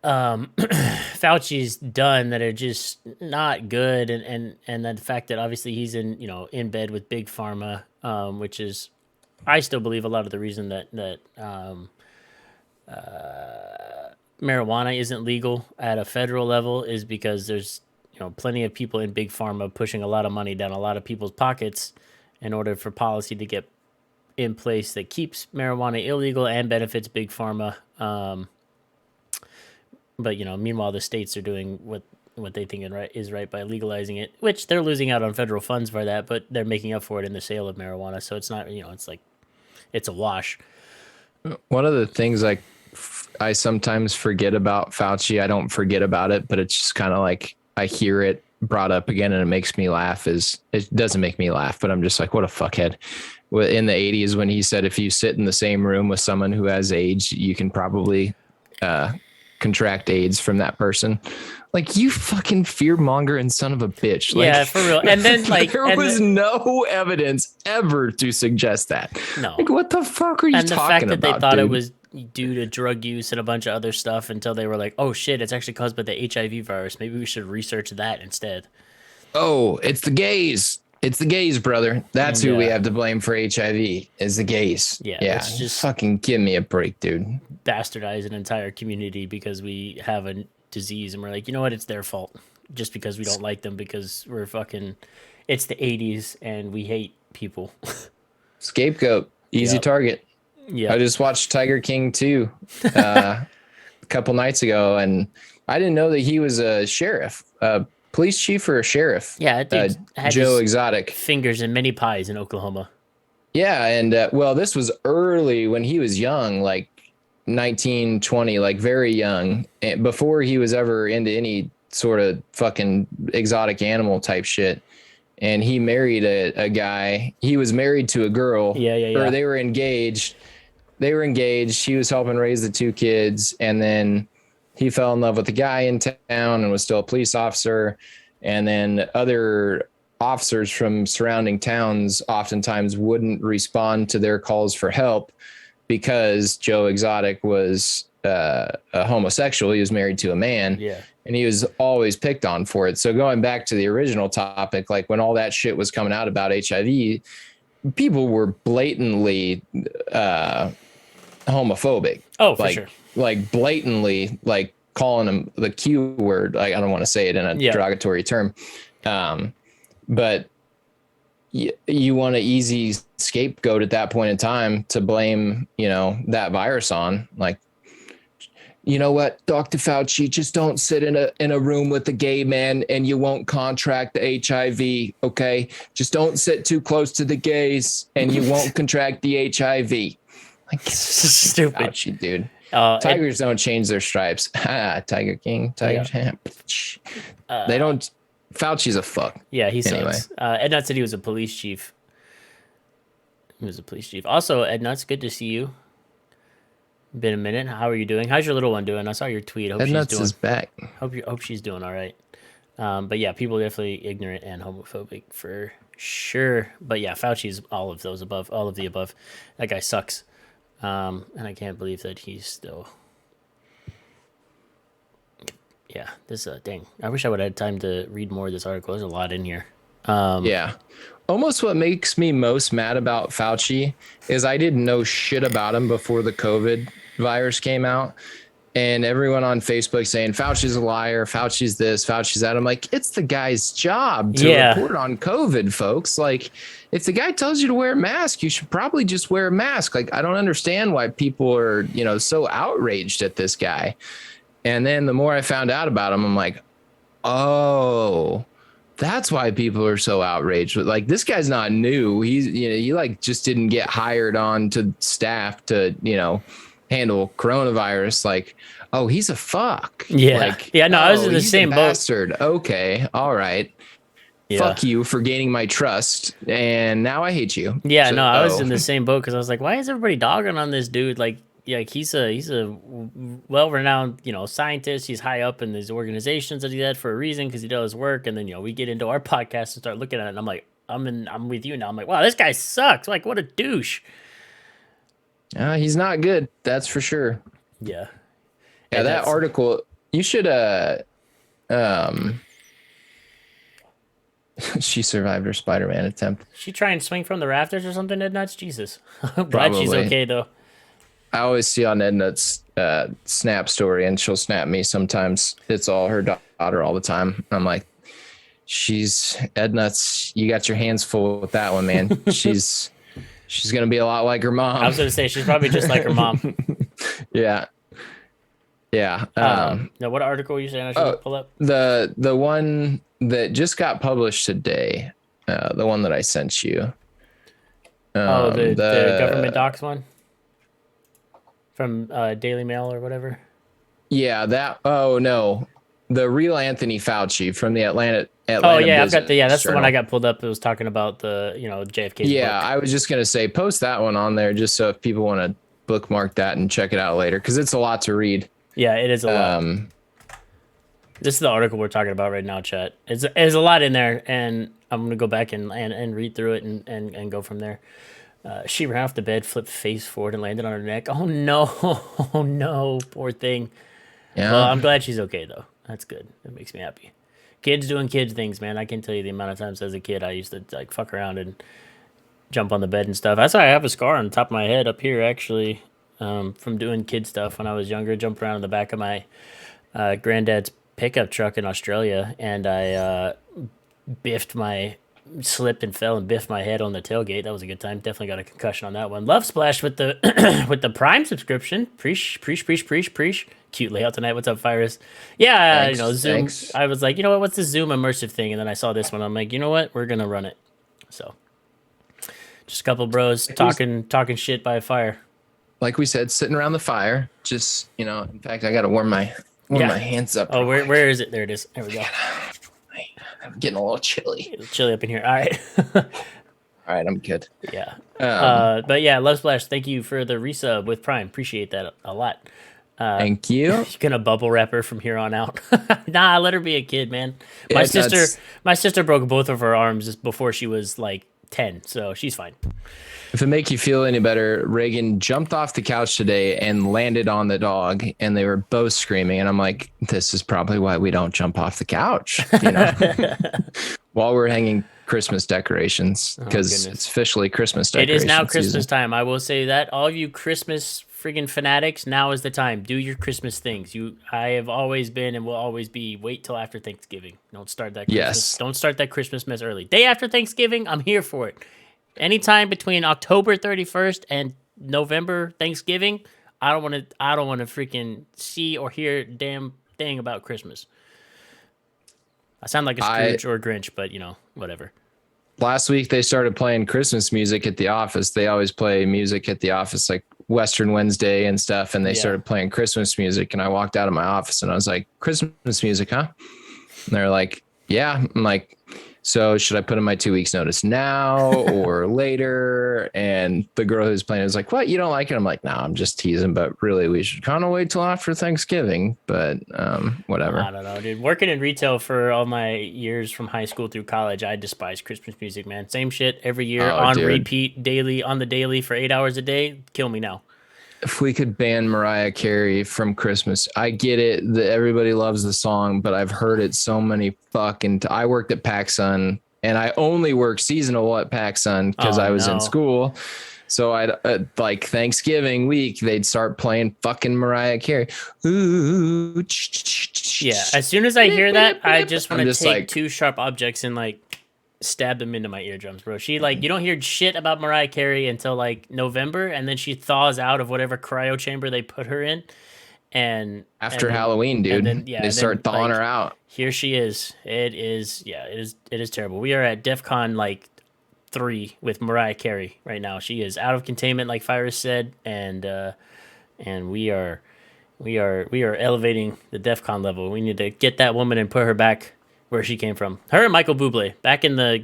Fauci's done that are just not good, and the fact that obviously he's in bed with big pharma, which is, I still believe, a lot of the reason that marijuana isn't legal at a federal level is because there's, you know, plenty of people in big pharma pushing a lot of money down a lot of people's pockets in order for policy to get in place that keeps marijuana illegal and benefits big pharma. But, you know, meanwhile, the states are doing what they think is right by legalizing it, which they're losing out on federal funds for that, but they're making up for it in the sale of marijuana. So it's not, you know, it's like, it's a wash. One of the things I sometimes forget about Fauci, I don't forget about it, but it's just kind of like, I hear it brought up again and it makes me laugh. It doesn't make me laugh, but I'm just like, what a fuckhead. In the 80s, when he said, if you sit in the same room with someone who has AIDS, you can probably contract AIDS from that person. Like, you fucking fear monger and son of a bitch. Like, yeah, for real. And then, like, there was no evidence ever to suggest that. No. Like, what the fuck are you talking about? And the fact that they thought dude? It was due to drug use and a bunch of other stuff until they were like, oh shit, it's actually caused by the HIV virus. Maybe we should research that instead. Oh, it's the gays. It's the gays, brother. That's who we have to blame for HIV, is the gays. Yeah. It's just fucking give me a break, dude. Bastardize an entire community because we have a disease and we're like, you know what? It's their fault. Just because we don't like them because we're fucking, it's the 80s and we hate people. Scapegoat. Easy target. Yeah. I just watched Tiger King 2 a couple nights ago, and I didn't know that he was a sheriff. Police chief or a sheriff? Yeah, dude had Joe Exotic. Fingers in many pies in Oklahoma. Yeah, and well, this was early when he was young, like 19, 20, like very young, before he was ever into any sort of fucking exotic animal type shit. And he married a guy. He was married to a girl. Yeah. Or they were engaged. He was helping raise the 2 kids, and then he fell in love with a guy in town and was still a police officer. And then other officers from surrounding towns oftentimes wouldn't respond to their calls for help because Joe Exotic was a homosexual. He was married to a man. Yeah. And he was always picked on for it. So going back to the original topic, like when all that shit was coming out about HIV, people were blatantly homophobic. Oh, for sure. Like blatantly, like calling him the Q word. Like, I don't want to say it in a derogatory term. But you want an easy scapegoat at that point in time to blame, that virus on. Like, you know what, Dr. Fauci, just don't sit in a room with a gay man and you won't contract the HIV. Okay. Just don't sit too close to the gays and you won't contract the HIV. Like, stupid Fauci, dude. Tigers don't change their stripes. Tiger King, Tiger Champ. They don't. Fauci's a fuck. Yeah, he sucks. Anyway. Ed Nutt said he was a police chief. He was a police chief. Also, Ed Nutt's good to see you. Been a minute. How are you doing? How's your little one doing? I saw your tweet. Ed Nuts is back. Hope she's doing all right. But yeah, people are definitely ignorant and homophobic for sure. But yeah, Fauci's all of those above, all of the above. That guy sucks. And I can't believe that he's still. Yeah, this dang. I wish I would have had time to read more of this article. There's a lot in here. Yeah. Almost what makes me most mad about Fauci is I didn't know shit about him before the COVID virus came out. And everyone on Facebook saying Fauci's a liar, Fauci's this, Fauci's that. I'm like, it's the guy's job to report on COVID, folks. Like, if the guy tells you to wear a mask, you should probably just wear a mask. Like, I don't understand why people are, so outraged at this guy. And then the more I found out about him, I'm like, oh, that's why people are so outraged. But like, this guy's not new. He's, he like just didn't get hired on to staff to, handle coronavirus. Like, oh, he's a fuck. Yeah. Like, yeah, no, I was in the same boat. Bastard. Okay. All right. Yeah. Fuck you for gaining my trust. And now I hate you. Yeah, so, I was in the same boat because I was like, why is everybody dogging on this dude? Like he's a well-renowned, scientist. He's high up in these organizations that he's at for a reason because he does work. And then, we get into our podcast and start looking at it and I'm like, I'm with you now. I'm like, wow, this guy sucks. Like, what a douche. He's not good. That's for sure. Yeah. Yeah, that article, you should, she survived her Spider-Man attempt. She try and swing from the rafters or something, Ed Nuts? Jesus. I'm glad she's okay, though. I always see on Ed Nuts' Snap story, and she'll snap me sometimes. It's all her daughter all the time. I'm like, Ed Nuts, you got your hands full with that one, man. She's going to be a lot like her mom. I was going to say, she's probably just like her mom. Yeah. Yeah. Now, what article are you saying I should pull up? The one that just got published today, the one that I sent you. The government docs one? From Daily Mail or whatever? Yeah, that. Oh, no. The real Anthony Fauci from the Atlanta oh yeah, Business I've got that's Journal. The one I got pulled up. It was talking about the JFK. Yeah, book. I was just gonna say post that one on there just so if people want to bookmark that and check it out later because it's a lot to read. Yeah, it is a lot. This is the article we're talking about right now, chat. There's a lot in there, and I'm gonna go back and read through it and go from there. She ran off the bed, flipped face forward, and landed on her neck. Oh no, oh no, poor thing. Yeah. Well, I'm glad she's okay though. That's good. That makes me happy. Kids doing kids things, man. I can't tell you the amount of times as a kid I used to like fuck around and jump on the bed and stuff. That's why I have a scar on the top of my head up here, actually, from doing kid stuff when I was younger. Jumped around in the back of my granddad's pickup truck in Australia, and I slipped and fell and biffed my head on the tailgate. That was a good time. Definitely got a concussion on that one. Love Splash with the with the Prime subscription. Preach. Cute layout tonight. What's up, Virus? Yeah, thanks, Zoom. Thanks. I was like, what's the Zoom immersive thing? And then I saw this one. I'm like, you know what? We're gonna run it. So, just a couple bros talking shit by a fire. Like we said, sitting around the fire. Just in fact, I gotta warm my hands up. Oh, where is it? There it is. There we go. I'm getting a little chilly. It's chilly up in here. All right. All right, I'm good. Yeah. But yeah, Love Splash, thank you for the resub with Prime. Appreciate that a lot. Thank you. You're gonna bubble wrap her from here on out. Nah, let her be a kid, man. My sister broke both of her arms just before she was like 10, so she's fine. If it make you feel any better, Reagan jumped off the couch today and landed on the dog, and they were both screaming. And I'm like, this is probably why we don't jump off the couch, while we're hanging Christmas decorations, because it's officially Christmas decorations. It is now Christmas time. I will say that all of you Christmas friggin' fanatics, now is the time. Do your Christmas things. I have always been and will always be. Wait till after Thanksgiving. Don't start that Christmas. Yes. Don't start that Christmas mess early. Day after Thanksgiving, I'm here for it. Anytime between October 31st and November Thanksgiving, I don't want to freaking see or hear a damn thing about Christmas. I sound like a Scrooge or a Grinch, but whatever. Last week they started playing Christmas music at the office. They always play music at the office, like Western Wednesday and stuff. And they started playing Christmas music. And I walked out of my office and I was like, Christmas music, huh? And they're like, yeah. I'm like, so should I put in my 2 weeks notice now or later? And the girl who's playing was like, what? You don't like it? I'm like, no, I'm just teasing, but really we should kind of wait till after Thanksgiving, but whatever. I don't know, dude. Working in retail for all my years from high school through college, I despise Christmas music, man. Same shit every year on repeat daily on the daily for 8 hours a day. Kill me now. If we could ban Mariah Carey from Christmas, I get it that everybody loves the song, but I've heard it so many fucking. I worked at PacSun, and I only worked seasonal at PacSun because I was in school. So I'd like Thanksgiving week, they'd start playing fucking Mariah Carey. Ooh, yeah. As soon as I hear that, I just want to take two sharp objects and like stab them into my eardrums, bro. She you don't hear shit about Mariah Carey until like November, and then she thaws out of whatever cryo chamber they put her in, and after Halloween, dude, they start thawing her out. Here she is. It is terrible. We are at DEFCON 3 with Mariah Carey right now. She is out of containment, like Fyrus said, and we are elevating the DEFCON level. We need to get that woman and put her back where she came from. Her and Michael Bublé back in the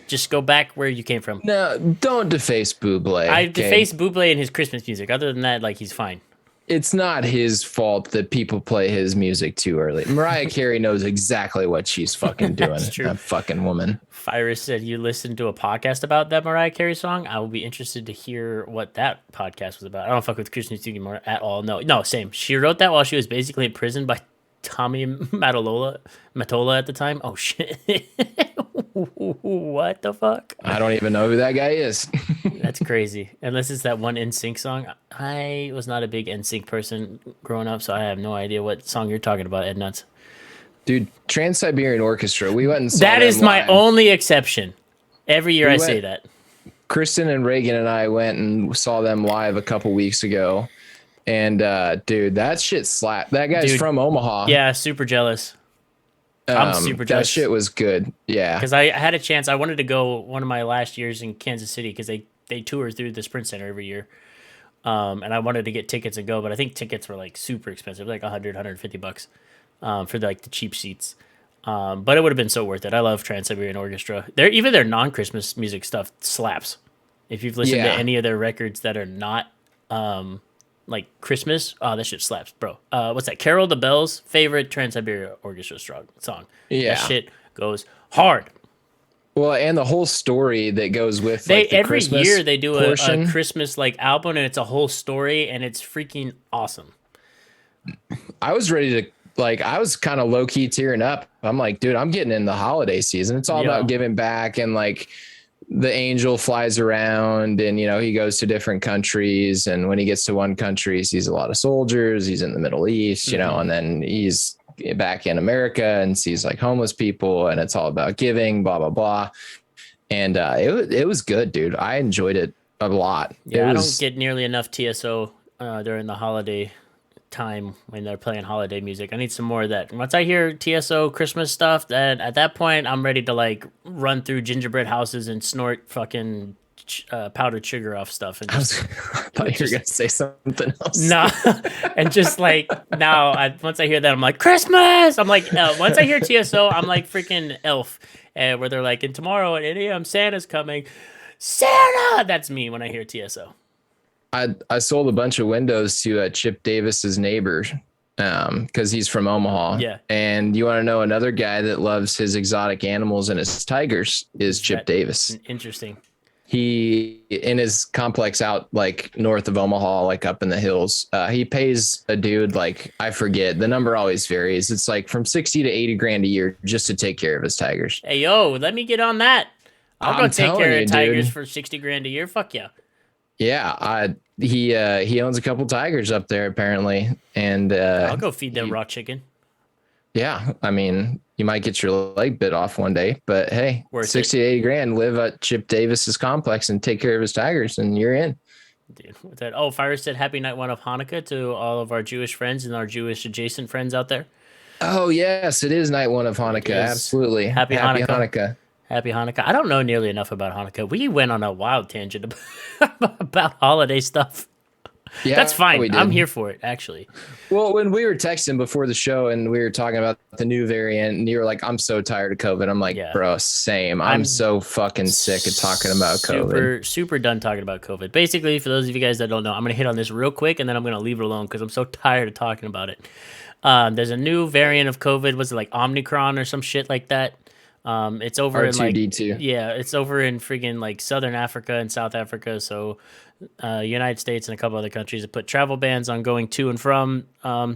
just go back where you came from. No, don't deface Bublé. I deface Bublé and his Christmas music. Other than that, he's fine. It's not his fault that people play his music too early. Mariah Carey knows exactly what she's fucking doing. That's true. That fucking woman. Fyrus said you listened to a podcast about that Mariah Carey song. I will be interested to hear what that podcast was about. I don't fuck with Christmas music anymore at all. No, same. She wrote that while she was basically in prison by Tommy Matola at the time. Oh shit. What the fuck? I don't even know who that guy is. That's crazy. Unless it's that one NSYNC song. I was not a big NSYNC person growing up, so I have no idea what song you're talking about, Ed Nuts. Dude, Trans-Siberian Orchestra. We went and saw that them is my live. Only exception. Every year I say that. Kristen and Reagan and I went and saw them live a couple weeks ago. And dude, that shit slapped. That guy's from Omaha. Yeah, super jealous. I'm super jealous. That shit was good. Yeah. Because I had a chance. I wanted to go one of my last years in Kansas City because they tour through the Sprint Center every year. And I wanted to get tickets and go, but I think tickets were super expensive, like $150 for the cheap seats. But it would have been so worth it. I love Trans-Siberian Orchestra. Even their non-Christmas music stuff slaps. If you've listened to any of their records that are not Christmas, that shit slaps, bro. What's that? Carol the Bells' favorite Trans-Siberian Orchestra song. Yeah. That shit goes hard. Well, and the whole story that goes with the every Christmas year they do a portion. Christmas album, and it's a whole story, and it's freaking awesome. I was ready to I was kind of low key tearing up. I'm like, dude, I'm getting in the holiday season. It's all about giving back, and the angel flies around and, he goes to different countries. And when he gets to one country, he sees a lot of soldiers. He's in the Middle East, and then he's back in America and sees homeless people, and it's all about giving, blah, blah, blah. And it was good, dude. I enjoyed it a lot. Yeah, I don't get nearly enough TSO during the holiday time when they're playing holiday music. I need some more of that. Once I hear TSO Christmas stuff, then at that point I'm ready to run through gingerbread houses and snort fucking powdered sugar off stuff. And just, I thought you were gonna say something else. Nah, and just now, once I hear that, I'm like, Christmas. I'm once I hear TSO, I'm like freaking Elf, where they're and tomorrow at 8 a.m. Santa's coming. Santa. That's me when I hear TSO. I sold a bunch of windows to Chip Davis's neighbor because he's from Omaha. Yeah. And you want to know another guy that loves his exotic animals and his tigers is Chip Davis. Interesting. He, in his complex out north of Omaha, up in the hills, he pays a dude I forget, the number always varies. It's from 60 to 80 grand a year just to take care of his tigers. Hey, yo, let me get on that. I'll go take care of tigers for 60 grand a year. Fuck yeah. Yeah, he owns a couple tigers up there apparently, and I'll go feed them raw chicken. yeah, I mean, you might get your leg bit off one day, but hey, Worth 60 to 80 grand, live at Chip Davis's complex and take care of his tigers, and you're in. Dude, with that. Oh, Fire said happy night one of Hanukkah to all of our Jewish friends and our Jewish adjacent friends out there. Oh yes, it is night one of Hanukkah. is. Absolutely. Happy Hanukkah. Hanukkah. Happy Hanukkah. I don't know nearly enough about Hanukkah. We went on a wild tangent about holiday stuff. Yeah, That's fine. we did. I'm here for it, actually. Well, when we were texting before the show and we were talking about the new variant, and you were like, I'm so tired of COVID. I'm like, Yeah. bro, same. I'm so fucking sick of talking about COVID. Super done talking about COVID. Basically, for those of you guys that don't know, I'm going to hit on this real quick and then I'm going to leave it alone because I'm so tired of talking about it. There's a new variant of COVID. Was it like Omicron or some shit like that? It's over in like R2D2. yeah, it's over in friggin' like Southern Africa and South Africa. So, United States and a couple other countries have put travel bans on going to and from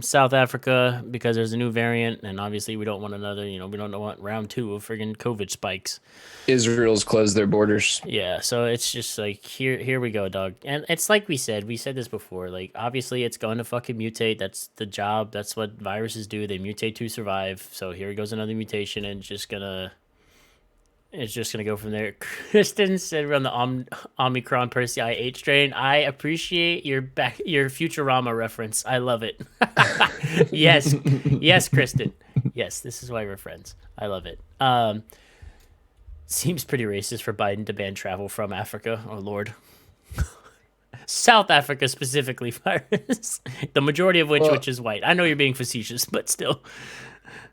South Africa because there's a new variant, and obviously we don't want another. You know, we don't want round 2 of friggin' COVID spikes. Israel's closed their borders. Yeah, so it's just like here we go, dog. And it's like we said this before. Like obviously it's going to fucking mutate. That's the job. That's what viruses do. They mutate to survive. So here goes another mutation, and it's just gonna go from there. Kristen said we're on the Omicron Percy IH strain. I appreciate your Futurama reference. I love it. Yes, yes, Kristen. Yes, this is why we're friends. I love it. Seems pretty racist for Biden to ban travel from Africa. Oh Lord. South Africa specifically, virus. The majority of which is white. I know you're being facetious, but still.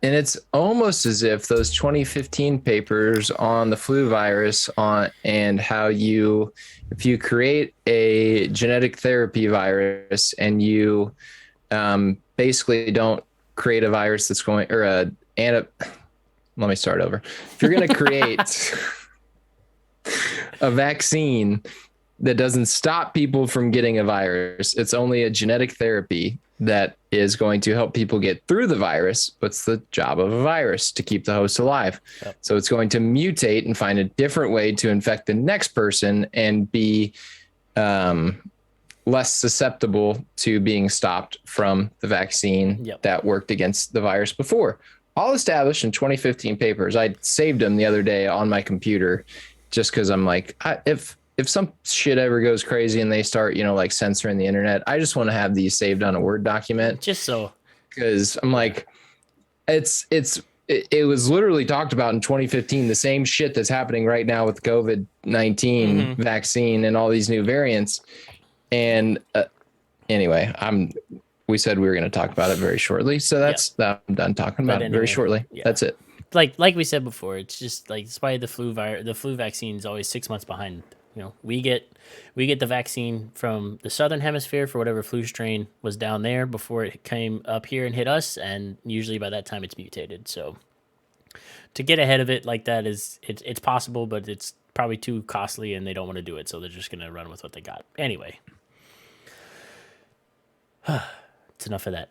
And it's almost as if those 2015 papers on the flu virus and how if you create a genetic therapy virus and you basically don't create a virus that's going, let me start over. If you're going to create a vaccine that doesn't stop people from getting a virus, it's only a genetic therapy that is going to help people get through the virus. What's the job of a virus? To keep the host alive. Yep. So it's going to mutate and find a different way to infect the next person and be less susceptible to being stopped from the vaccine that worked against the virus before. All established in 2015 papers. I saved them the other day on my computer just because I'm like, if some shit ever goes crazy and they start, like censoring the internet, I just want to have these saved on a Word document. Just so. Because I'm like, it was literally talked about in 2015, the same shit that's happening right now with COVID-19 vaccine and all these new variants. And anyway, we said we were going to talk about it very shortly. So I'm done talking about it very shortly. Yeah. That's it. Like we said before, it's just like, despite the flu vaccine is always 6 months behind. You know, we get the vaccine from the southern hemisphere for whatever flu strain was down there before it came up here and hit us, and usually by that time it's mutated. So to get ahead of it like that it's possible, but it's probably too costly and they don't want to do it, so they're just gonna run with what they got. Anyway. It's enough of that.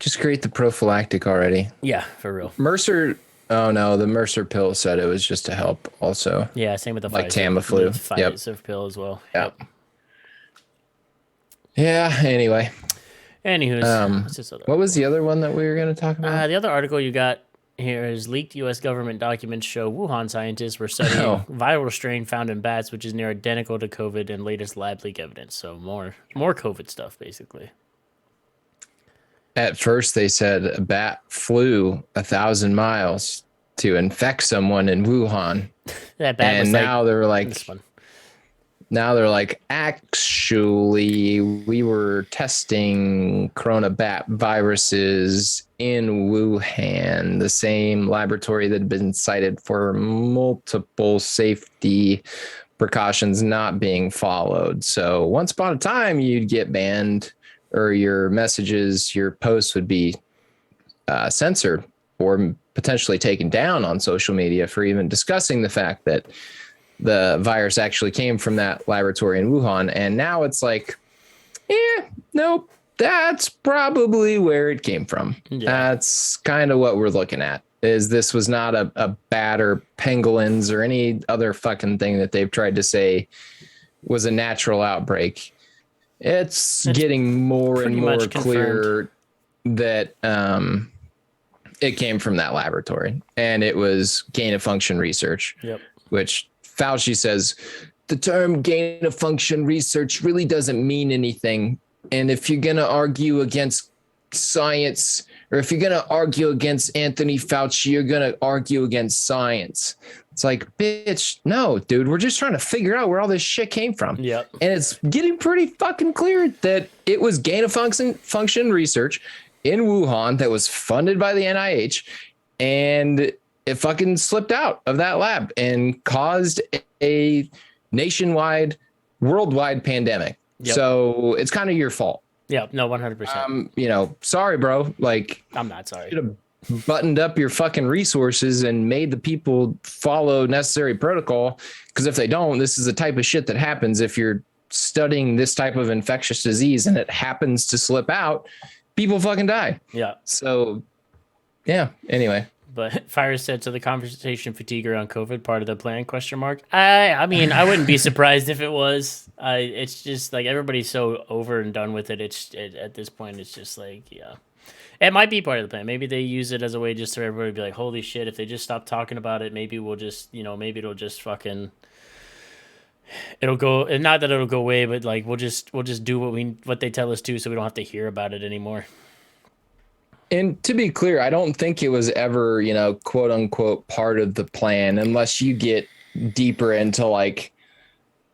Just create the prophylactic already. Yeah, for real. Mercer. Oh no, the Mercer pill said it was just to help also. Yeah, same with the like Pfizer, Tamiflu. Pfizer pill as well. Yep. Yeah, anyway. Anywho's, what was the other one that we were going to talk about? The other article you got here is leaked U.S. government documents show Wuhan scientists were studying viral strain found in bats, which is near identical to COVID and latest lab leak evidence. So more COVID stuff, basically. At first, they said a bat flew 1,000 miles to infect someone in Wuhan. That bat and was now they're like, this one. Now they're like, actually, we were testing corona bat viruses in Wuhan, the same laboratory that had been cited for multiple safety precautions not being followed. So once upon a time, you'd get banned, or your messages, your posts would be censored or potentially taken down on social media for even discussing the fact that the virus actually came from that laboratory in Wuhan. And now it's like, nope, that's probably where it came from. Yeah. That's kind of what we're looking at, is this was not a bat or pangolins or any other fucking thing that they've tried to say was a natural outbreak. It's getting more and more clear that it came from that laboratory, and it was gain of function research. Yep. Which Fauci says the term gain of function research really doesn't mean anything. And if you're going to argue against science, or if you're going to argue against Anthony Fauci, you're going to argue against science. It's like, bitch, no, dude, we're just trying to figure out where all this shit came from. Yep. And it's getting pretty fucking clear that it was gain of function research in Wuhan that was funded by the NIH, and it fucking slipped out of that lab and caused a nationwide, worldwide pandemic. Yep. So it's kind of your fault. Yeah, no, 100%. You know, sorry, bro. Like, I'm not sorry. You should have buttoned up your fucking resources and made the people follow necessary protocol. Because if they don't, this is the type of shit that happens if you're studying this type of infectious disease and it happens to slip out, people fucking die. Yeah. So, yeah. Anyway. But Fire said, so the conversation fatigue around COVID part of the plan, question mark. I mean, I wouldn't be surprised if it was. It's just like everybody's so over and done with it. At this point, it's just like, yeah. It might be part of the plan. Maybe they use it as a way just for everybody to be like, holy shit, if they just stop talking about it, maybe we'll just, maybe it'll just fucking, it'll go, and not that it'll go away, but like we'll just do what they tell us to, so we don't have to hear about it anymore. And to be clear, I don't think it was ever, quote unquote, part of the plan, unless you get deeper into like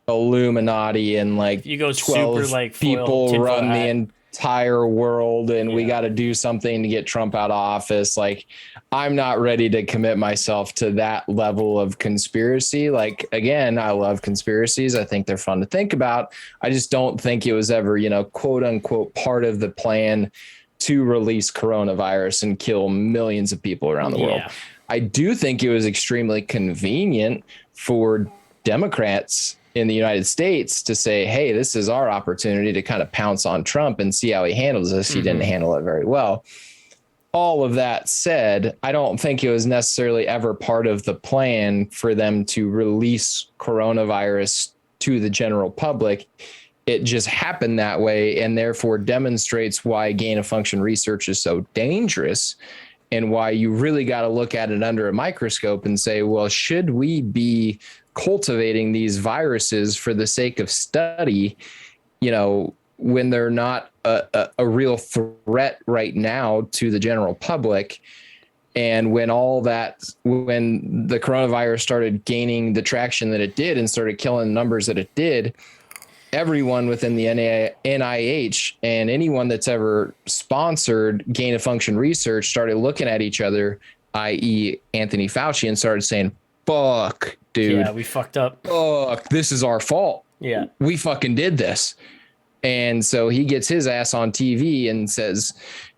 Illuminati and like you go 12 super like people run the entire world and we got to do something to get Trump out of office. Like, I'm not ready to commit myself to that level of conspiracy. Like, again, I love conspiracies. I think they're fun to think about. I just don't think it was ever, quote unquote, part of the plan to release coronavirus and kill millions of people around the world. I do think it was extremely convenient for Democrats in the United States to say, hey, this is our opportunity to kind of pounce on Trump and see how he handles this. He didn't handle it very well. All of that said, I don't think it was necessarily ever part of the plan for them to release coronavirus to the general public. It just happened that way, and therefore demonstrates why gain of function research is so dangerous and why you really got to look at it under a microscope and say, well, should we be cultivating these viruses for the sake of study, when they're not a real threat right now to the general public? And when the coronavirus started gaining the traction that it did and started killing numbers that it did, everyone within the NIH and anyone that's ever sponsored gain of function research started looking at each other, i.e. Anthony Fauci, and started saying, fuck, dude. Yeah, we fucked up. Fuck, this is our fault. Yeah. We fucking did this. And so he gets his ass on TV and says,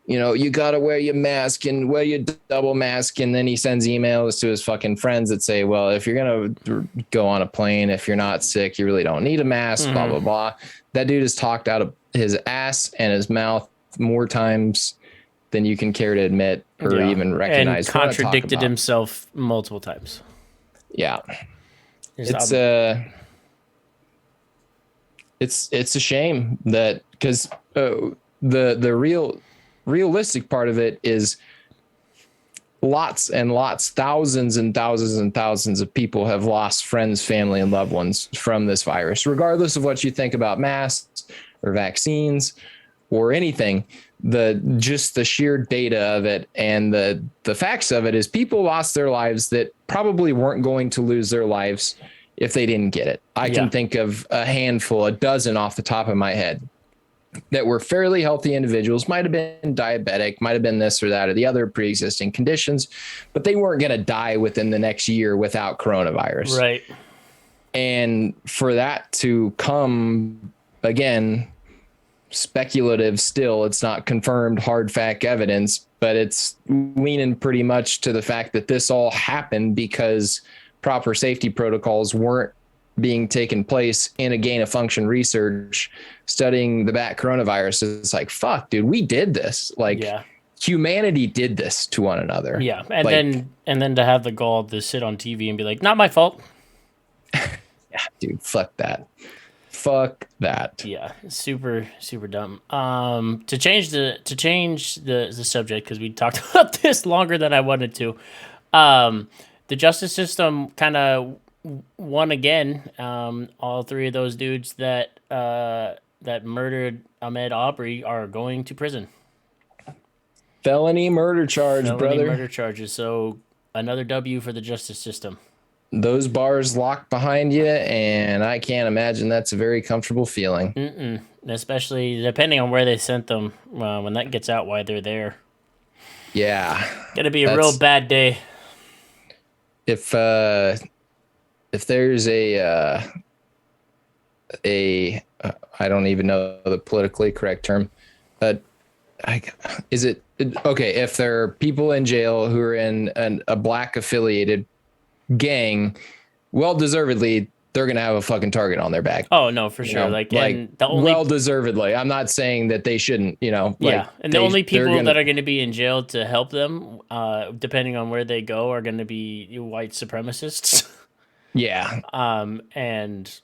you got to wear your mask and wear your double mask. And then he sends emails to his fucking friends that say, well, if you're going to go on a plane, if you're not sick, you really don't need a mask, blah, blah, blah. That dude has talked out of his ass and his mouth more times than you can care to admit or even recognize. And contradicted himself multiple times. Yeah. It's a shame that, because the realistic part of it is lots and lots, thousands and thousands and thousands of people have lost friends, family, and loved ones from this virus, regardless of what you think about masks or vaccines or anything. Just the sheer data of it and the facts of it is people lost their lives that probably weren't going to lose their lives if they didn't get it. I can think of a dozen off the top of my head that were fairly healthy individuals, might have been diabetic, might have been this or that or the other pre-existing conditions, but they weren't going to die within the next year without coronavirus. Right. And for that to come, again, speculative still, it's not confirmed hard fact evidence, but it's leaning pretty much to the fact that this all happened because proper safety protocols weren't being taken place in a gain of function research studying the bat coronavirus. It's like, fuck, dude, we did this. Like, humanity did this to one another. Yeah. And then to have the gall to sit on TV and be like, not my fault. Yeah, dude, fuck that. Fuck that. Yeah, super dumb. To change the subject, because we talked about this longer than I wanted to. The justice system kind of won again. All three of those dudes that murdered Ahmaud Arbery are going to prison. Felony murder charge, Felony brother. murder charges. So another W for the justice system. Those bars locked behind you, and I can't imagine that's a very comfortable feeling. Especially depending on where they sent them. When that gets out, why they're there. Yeah, Gonna be a real bad day. If there's a I don't even know the politically correct term, but is it okay if there are people in jail who are in a black affiliated gang, well deservedly they're gonna have a fucking target on their back. Oh no, for sure. Like and the only well deservedly. I'm not saying that they shouldn't. And the only people that are going to be in jail to help them, depending on where they go, are going to be white supremacists. Yeah. And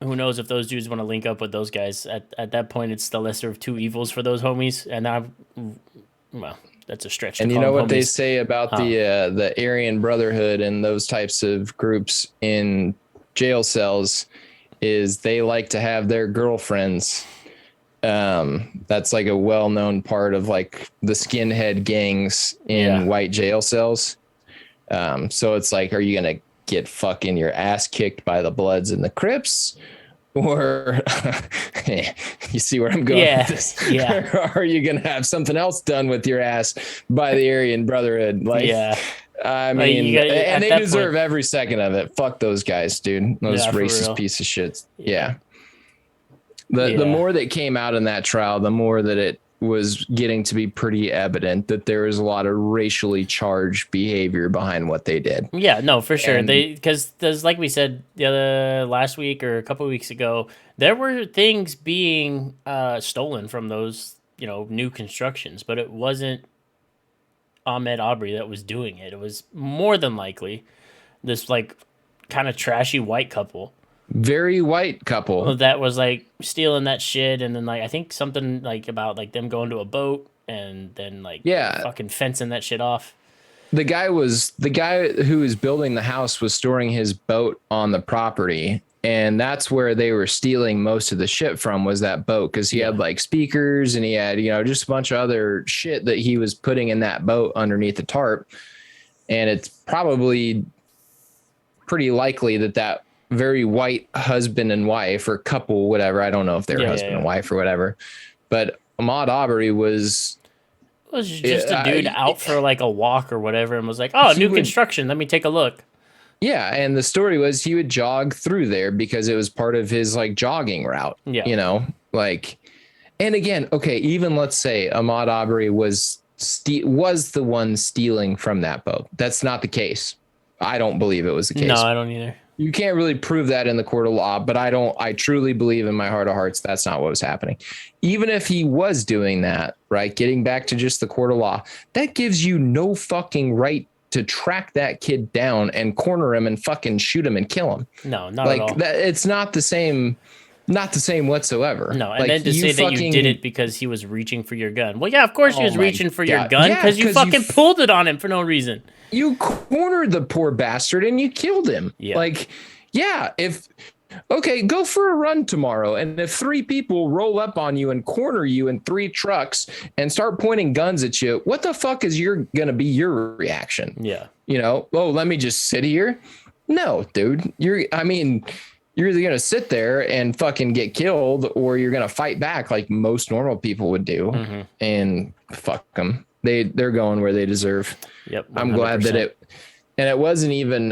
who knows if those dudes want to link up with those guys? At that point, it's the lesser of two evils for those homies. And that's a stretch. And you know what they say about the Aryan Brotherhood and those types of groups in jail cells is they like to have their girlfriends. That's like a well-known part of like the skinhead gangs in white jail cells. So it's like, are you going to get fucking your ass kicked by the Bloods and the Crips? Or you see where I'm going with this? Yeah. Or are you going to have something else done with your ass by the Aryan Brotherhood? I mean, and they deserve every second of it. Fuck those guys, dude. Those racist piece of shit. Yeah. The more that came out in that trial, the more that it was getting to be pretty evident that there was a lot of racially charged behavior behind what they did. Yeah, no, for sure. Because like we said last week or a couple of weeks ago, there were things being stolen from those, new constructions, but it wasn't Ahmaud Arbery that was doing it. It was more than likely this like kind of trashy white couple. Very white couple that was like stealing that shit, and then like I think something like about like them going to a boat and then like fucking fencing that shit off. The guy who was building the house was storing his boat on the property, and that's where they were stealing most of the shit from, was that boat, because he had like speakers and he had just a bunch of other shit that he was putting in that boat underneath the tarp. And it's probably pretty likely that very white husband and wife or couple, whatever. I don't know if they're husband and wife or whatever, but Ahmaud Arbery was just a dude out for like a walk or whatever, and was like, "Oh, new construction. Let me take a look." Yeah, and the story was he would jog through there because it was part of his like jogging route. Yeah, and again, okay, even let's say Ahmaud Arbery was the one stealing from that boat. That's not the case. I don't believe it was the case. No, I don't either. You can't really prove that in the court of law, but I truly believe in my heart of hearts that's not what was happening. Even if he was doing that, right, getting back to just the court of law, that gives you no fucking right to track that kid down and corner him and fucking shoot him and kill him. No, not at all. That, it's not the same whatsoever. No, and then to say that you did it because he was reaching for your gun. Well, yeah, of course he was reaching for your gun because you fucking pulled it on him for no reason. You cornered the poor bastard and you killed him. Yeah. Go for a run tomorrow. And if 3 people roll up on you and corner you in 3 trucks and start pointing guns at you, what the fuck is going to be your reaction? Yeah. Let me just sit here. No, dude, you're either going to sit there and fucking get killed or you're going to fight back like most normal people would do. Mm-hmm. And fuck them. They're going where they deserve. Yep. 100%. I'm glad that it wasn't even,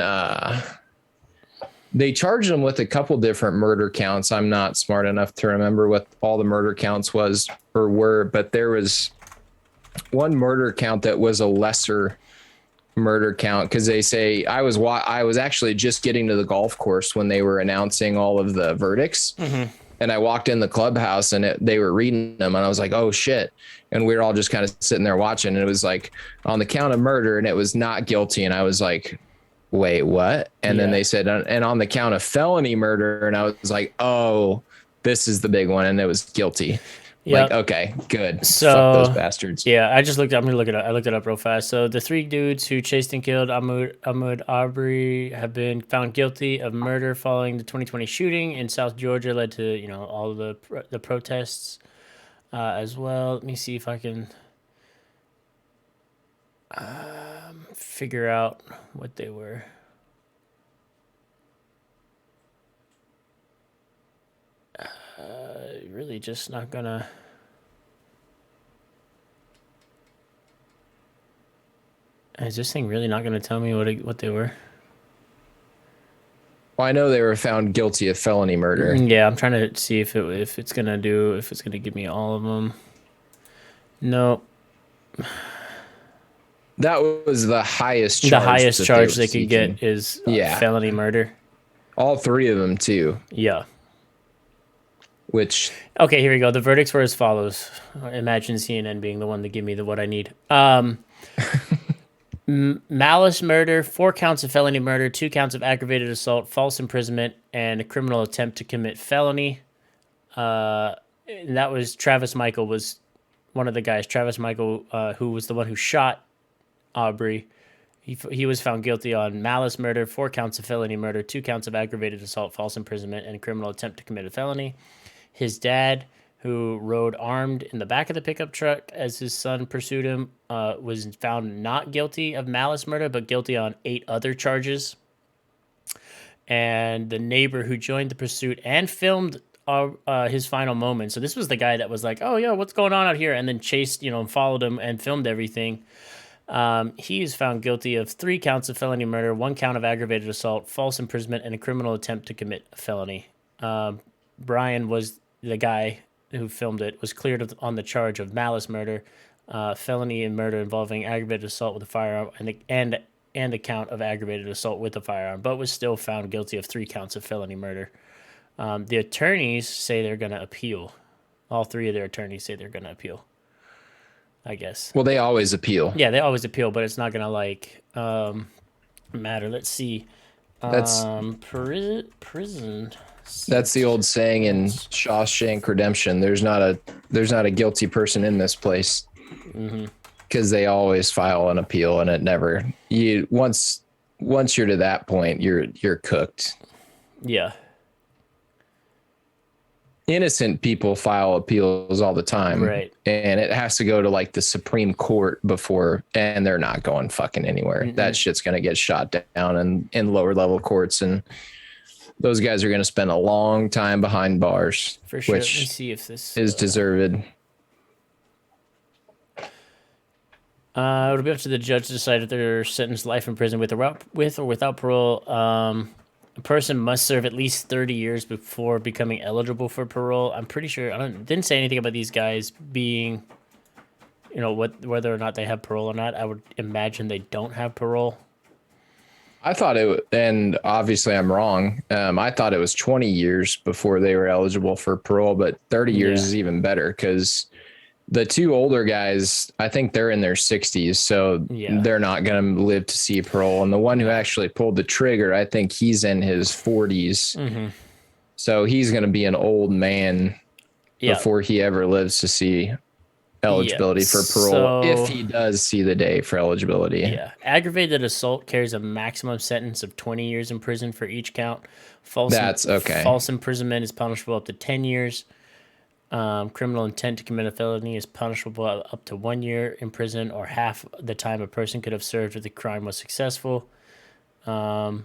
they charged them with a couple different murder counts. I'm not smart enough to remember what all the murder counts were, but there was one murder count that was a lesser murder count. Cause they say I was actually just getting to the golf course when they were announcing all of the verdicts. Mm-hmm. And I walked in the clubhouse and they were reading them and I was like, oh shit. And we were all just kind of sitting there watching. And it was like on the count of murder and it was not guilty. And I was like, wait, what? And then Yeah. they said, and on the count of felony murder. And I was like, oh, this is the big one. And it was guilty. Like, Yep. okay, good. Fuck those So, bastards. yeah, I just looked. I'm gonna look it up. I looked it up real fast. So the three dudes who chased and killed Ahmaud Arbery have been found guilty of murder following the 2020 shooting in South Georgia, led to all of the protests as well. Let me see if I can figure out what they were. Really, just not gonna. Is this thing really not gonna tell me what they were? Well, I know they were found guilty of felony murder. Yeah, I'm trying to see if it's gonna give me all of them. No, That was the highest charge. the highest that charge they they could get is felony murder. All three of them too. Yeah. Which Okay, here we go. The verdicts were as follows. Imagine CNN being the one to give me what I need. Malice murder, 4 counts of felony murder, 2 counts of aggravated assault, false imprisonment, and a criminal attempt to commit felony. And that was Travis Michael was one of the guys. Travis Michael, who was the one who shot Aubrey. He was found guilty on malice murder, 4 counts of felony murder, 2 counts of aggravated assault, false imprisonment, and a criminal attempt to commit a felony. His dad, who rode armed in the back of the pickup truck as his son pursued him, was found not guilty of malice murder, but guilty on 8 other charges. And the neighbor who joined the pursuit and filmed his final moments. So this was the guy that was like, "Oh, yeah, what's going on out here?" And then chased, and followed him and filmed everything. He is found guilty of 3 counts of felony murder, 1 count of aggravated assault, false imprisonment, and a criminal attempt to commit a felony. Brian was the guy who filmed it, was cleared on the charge of malice murder, felony and murder involving aggravated assault with a firearm, and a count of aggravated assault with a firearm, but was still found guilty of 3 counts of felony murder. The attorneys say they're going to appeal. All 3 of their attorneys say they're going to appeal, I guess. Well, they always appeal. Yeah, they always appeal, but it's not going to matter. Let's see. That's prison. That's the old saying in Shawshank Redemption. There's not a guilty person in this place, because they always file an appeal, and it never once you're to that point, you're cooked. Yeah. Innocent people file appeals all the time, right? And it has to go to like the Supreme Court before, and they're not going fucking anywhere. Mm-hmm. That shit's gonna get shot down in lower level courts, and those guys are gonna spend a long time behind bars, for sure. Which Let me see if this is deserved. It'll be up to the judge to decide if they're sentenced to life in prison with or without parole. A person must serve at least 30 years before becoming eligible for parole. I'm pretty sure didn't say anything about these guys being, whether or not they have parole or not. I would imagine they don't have parole. I thought and obviously I'm wrong. I thought it was 20 years before they were eligible for parole, but 30 years is even better, because the 2 older guys, I think they're in their 60s, so they're not going to live to see parole. And the one who actually pulled the trigger, I think he's in his 40s. Mm-hmm. So he's going to be an old man before he ever lives to see eligibility for parole, if he does see the day for eligibility. Yeah. Aggravated assault carries a maximum sentence of 20 years in prison for each count. False imprisonment is punishable up to 10 years. Criminal intent to commit a felony is punishable up to 1 year in prison, or half the time a person could have served if the crime was successful. So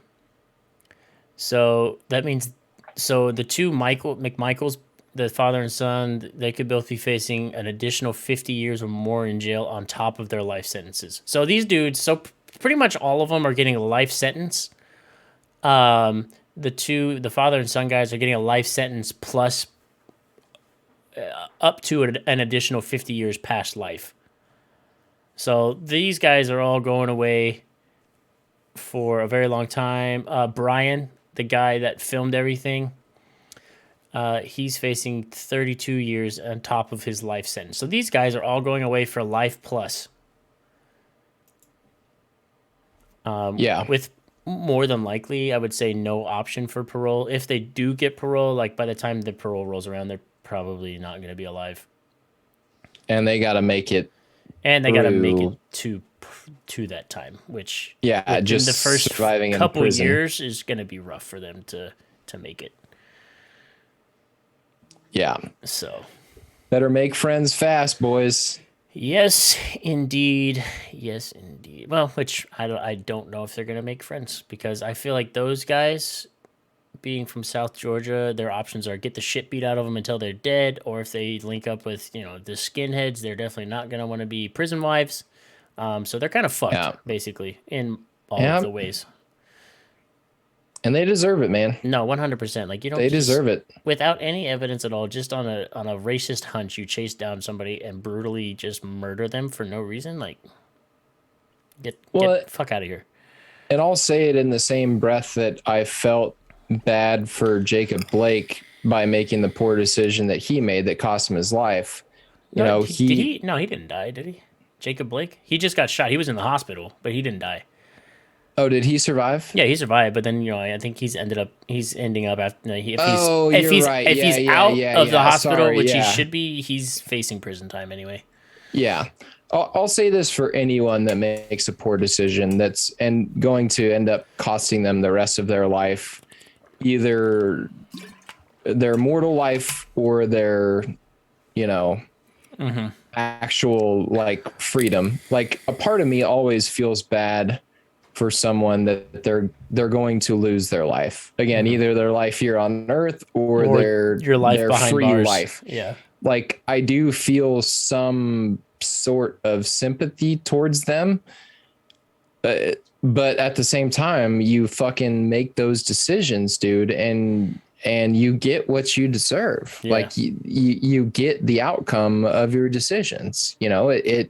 that means, the 2 McMichaels, the father and son, they could both be facing an additional 50 years or more in jail on top of their life sentences. So these dudes, pretty much all of them are getting a life sentence. The father and son guys are getting a life sentence plus up to an additional 50 years past life. So these guys are all going away for a very long time. Brian, the guy that filmed everything, he's facing 32 years on top of his life sentence. So these guys are all going away for life plus. With more than likely, I would say no option for parole. If they do get parole, like by the time the parole rolls around, they're probably not going to be alive. And they got to make it And they got to make it through. to that time, which Yeah, within just the first surviving in couple prison. years is going to be rough for them to make it. Yeah. So, Better make friends fast, boys. yes, indeed. Yes, indeed. Well, which I don't know if they're going to make friends because I feel like those guys being from South Georgia, their options are get the shit beat out of them until they're dead, or if they link up with, the skinheads, they're definitely not going to want to be prison wives. So they're kind of fucked, Yeah. basically, in all Yeah. of the ways. And they deserve it, man. No, 100%. Like, you don't They just- deserve it. without any evidence at all, just on a racist hunch, you chase down somebody and brutally just murder them for no reason. Like, get the fuck out of here. And I'll say it in the same breath that I felt bad for Jacob Blake by making the poor decision that he made that cost him his life. No, he didn't die, did he? Jacob Blake? He just got shot. He was in the hospital, but he didn't die. Oh, did he survive? Yeah, he survived, but then I think he's ending up after if he's right. if he's out of the hospital, Sorry, which he should be, he's facing prison time anyway. Yeah. I'll say this for anyone that makes a poor decision that's going to end up costing them the rest of their life, either their mortal life or their, actual like freedom. Like a part of me always feels bad for someone that they're going to lose their life again, either their life here on earth or your life their behind free bars. life. Yeah. Like I do feel some sort of sympathy towards them. But at the same time, you fucking make those decisions, dude, and you get what you deserve. Yeah. Like you get the outcome of your decisions. It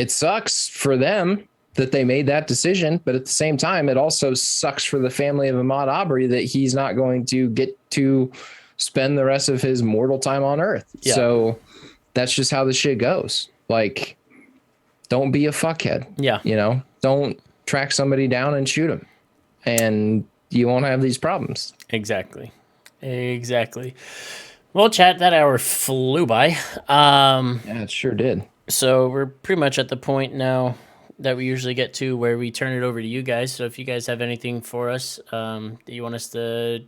sucks for them that they made that decision, but at the same time, it also sucks for the family of Ahmaud Arbery that he's not going to get to spend the rest of his mortal time on Earth. Yeah. So that's just how the shit goes. Like, don't be a fuckhead. Yeah. Don't track somebody down and shoot them, and you won't have these problems. Exactly. Well, chat, that hour flew by. Yeah, it sure did. So we're pretty much at the point now that we usually get to where we turn it over to you guys. So if you guys have anything for us that you want us to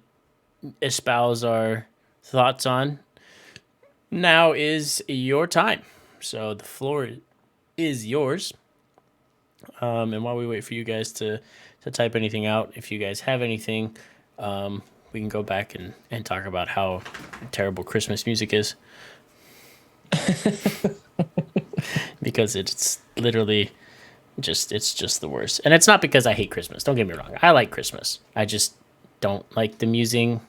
espouse our thoughts on, now is your time. So the floor is yours. And while we wait for you guys to type anything out, if you guys have anything, we can go back and talk about how terrible Christmas music is. Because it's literally it's just the worst. And it's not because I hate Christmas. Don't get me wrong. I like Christmas. I just don't like the music.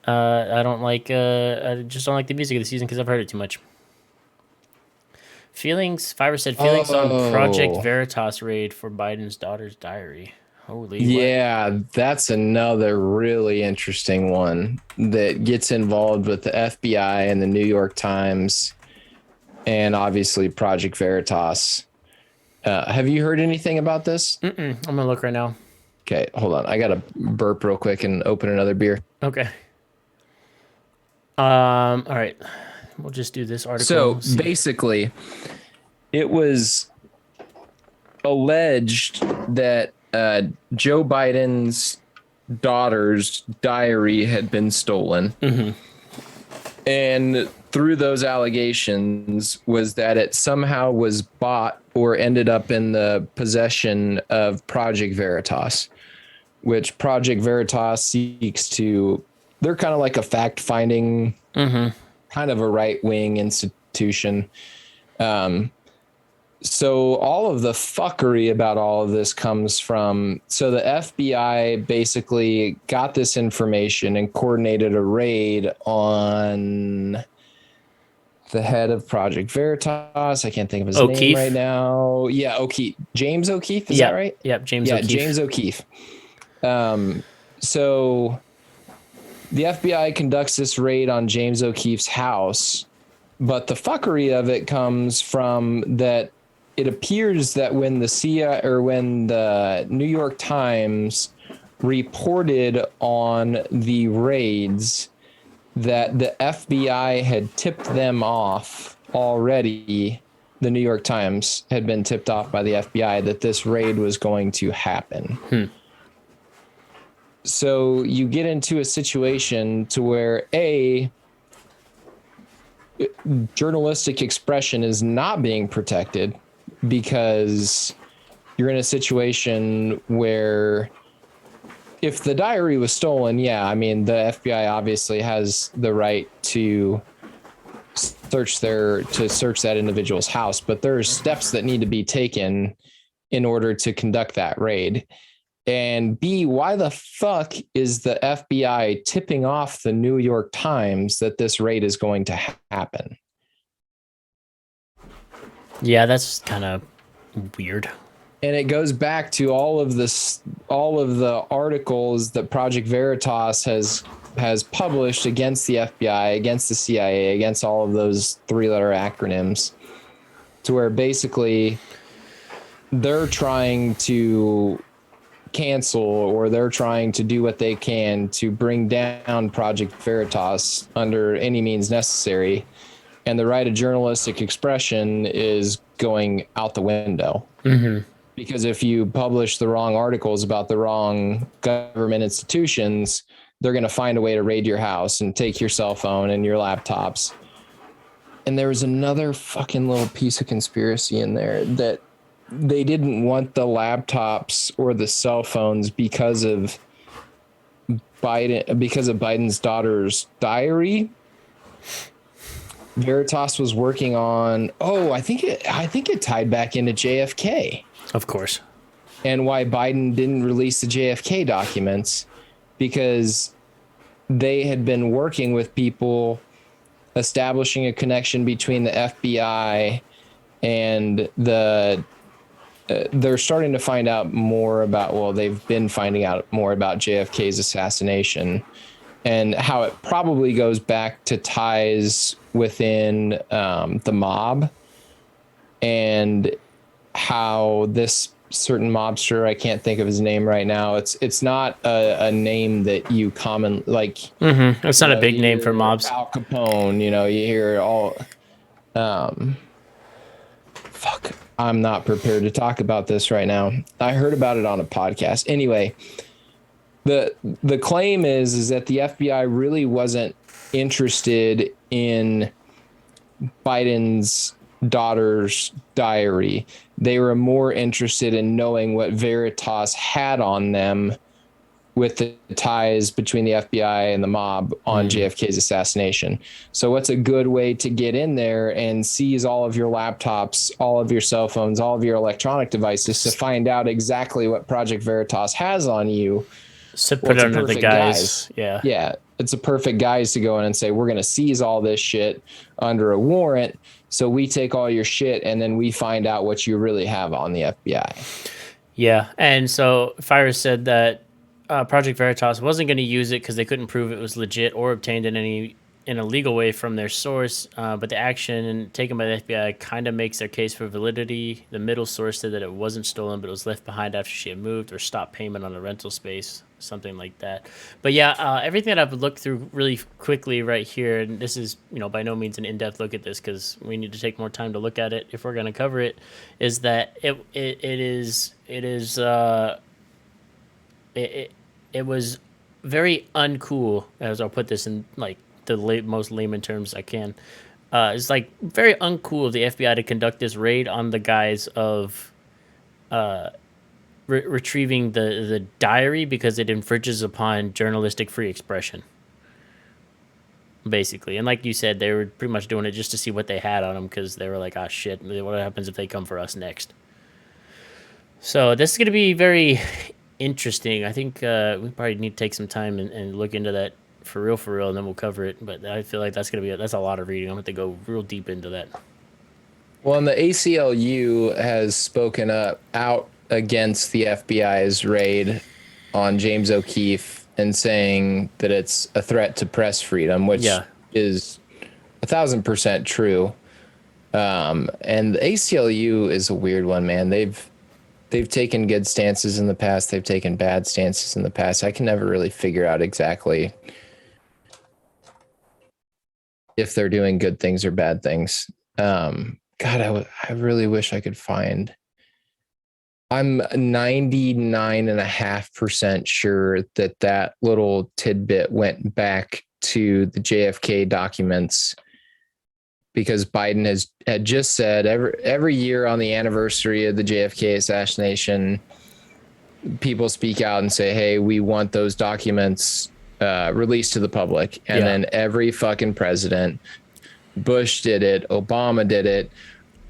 I just don't like the music of the season because I've heard it too much. Fiverr said feelings on Project Veritas raid for Biden's daughter's diary. Holy yeah, that's another really interesting one that gets involved with the FBI and the New York Times and obviously Project Veritas. Have you heard anything about this? I'm gonna look right now. Okay, hold on. I gotta burp real quick and open another beer. Okay. All right. We'll just do this article. So basically, it was alleged that Joe Biden's daughter's diary had been stolen. Mm-hmm. And through those allegations was that it somehow was bought or ended up in the possession of Project Veritas, which Project Veritas seeks to, they're kind of like a fact-finding, kind of a right-wing institution. So all of the fuckery about all of this comes from, so the FBI basically got this information and coordinated a raid on the head of Project Veritas. I can't think of his name right now. Yeah, O'Keefe. James O'Keefe, is that right? Yep, James O'Keefe. James O'Keefe. So the FBI conducts this raid on James O'Keefe's house, but the fuckery of it comes from that it appears that when the New York Times reported on the raids, that the FBI had tipped them off already. The New York Times had been tipped off by the FBI that this raid was going to happen. So you get into a situation to where journalistic expression is not being protected because you're in a situation where if the diary was stolen, yeah, I mean, the FBI obviously has the right to search that individual's house, but there are steps that need to be taken in order to conduct that raid. And B, why the fuck is the FBI tipping off the New York Times that this raid is going to happen? Yeah, that's kind of weird. And it goes back to all of the articles that Project Veritas has published against the FBI, against the CIA, against all of those 3-letter acronyms, to where basically they're trying to cancel, or they're trying to do what they can to bring down Project Veritas under any means necessary. And the right of journalistic expression is going out the window. Because if you publish the wrong articles about the wrong government institutions, they're going to find a way to raid your house and take your cell phone and your laptops. And there was another fucking little piece of conspiracy in there that they didn't want the laptops or the cell phones because of Biden's daughter's diary. Veritas was working on, I think it tied back into JFK. Of course. And why Biden didn't release the JFK documents, because they had been working with people establishing a connection between the FBI and they're starting to find out more about, they've been finding out more about JFK's assassination and how it probably goes back to ties within the mob, and how this certain mobster, I can't think of his name right now. It's not a name that you common like. It's not a big name for mobs. Al Capone, you hear all. Fuck, I'm not prepared to talk about this right now. I heard about it on a podcast. Anyway, the claim is that the FBI really wasn't interested in Biden's daughter's diary. They were more interested in knowing what Veritas had on them with the ties between the FBI and the mob on JFK's assassination. So what's a good way to get in there and seize all of your laptops, all of your cell phones, all of your electronic devices to find out exactly what Project Veritas has on you? So put it under the guise. Yeah. Yeah. It's a perfect guise to go in and say, we're going to seize all this shit under a warrant. So we take all your shit and then we find out what you really have on the FBI. Yeah. And so Fire said that Project Veritas wasn't going to use it because they couldn't prove it was legit or obtained in a legal way from their source. But the action taken by the FBI kind of makes their case for validity. The middle source said that it wasn't stolen, but it was left behind after she had moved or stopped payment on a rental space, something like that. But yeah, everything that I've looked through really quickly right here, and this is, by no means an in-depth look at this because we need to take more time to look at it if we're going to cover it, is that it was very uncool, as I'll put this in like the most layman terms I can. It's like very uncool of the FBI to conduct this raid on the guise of retrieving the diary because it infringes upon journalistic free expression, basically. And like you said, they were pretty much doing it just to see what they had on them because they were like, ah, shit, what happens if they come for us next? So this is going to be very interesting. I think we probably need to take some time and look into that for real, and then we'll cover it. But I feel like that's a lot of reading. I'm going to go real deep into that. Well, and the ACLU has spoken out against the FBI's raid on James O'Keefe and saying that it's a threat to press freedom, which is 1,000% true. And the ACLU is a weird one, man. They've taken good stances in the past. They've taken bad stances in the past. I can never really figure out exactly if they're doing good things or bad things. God, I really wish I could find. I'm 99.5% sure that little tidbit went back to the JFK documents, because Biden had just said every year on the anniversary of the JFK assassination, people speak out and say, hey, we want those documents released to the public. And then every fucking president, Bush did it, Obama did it.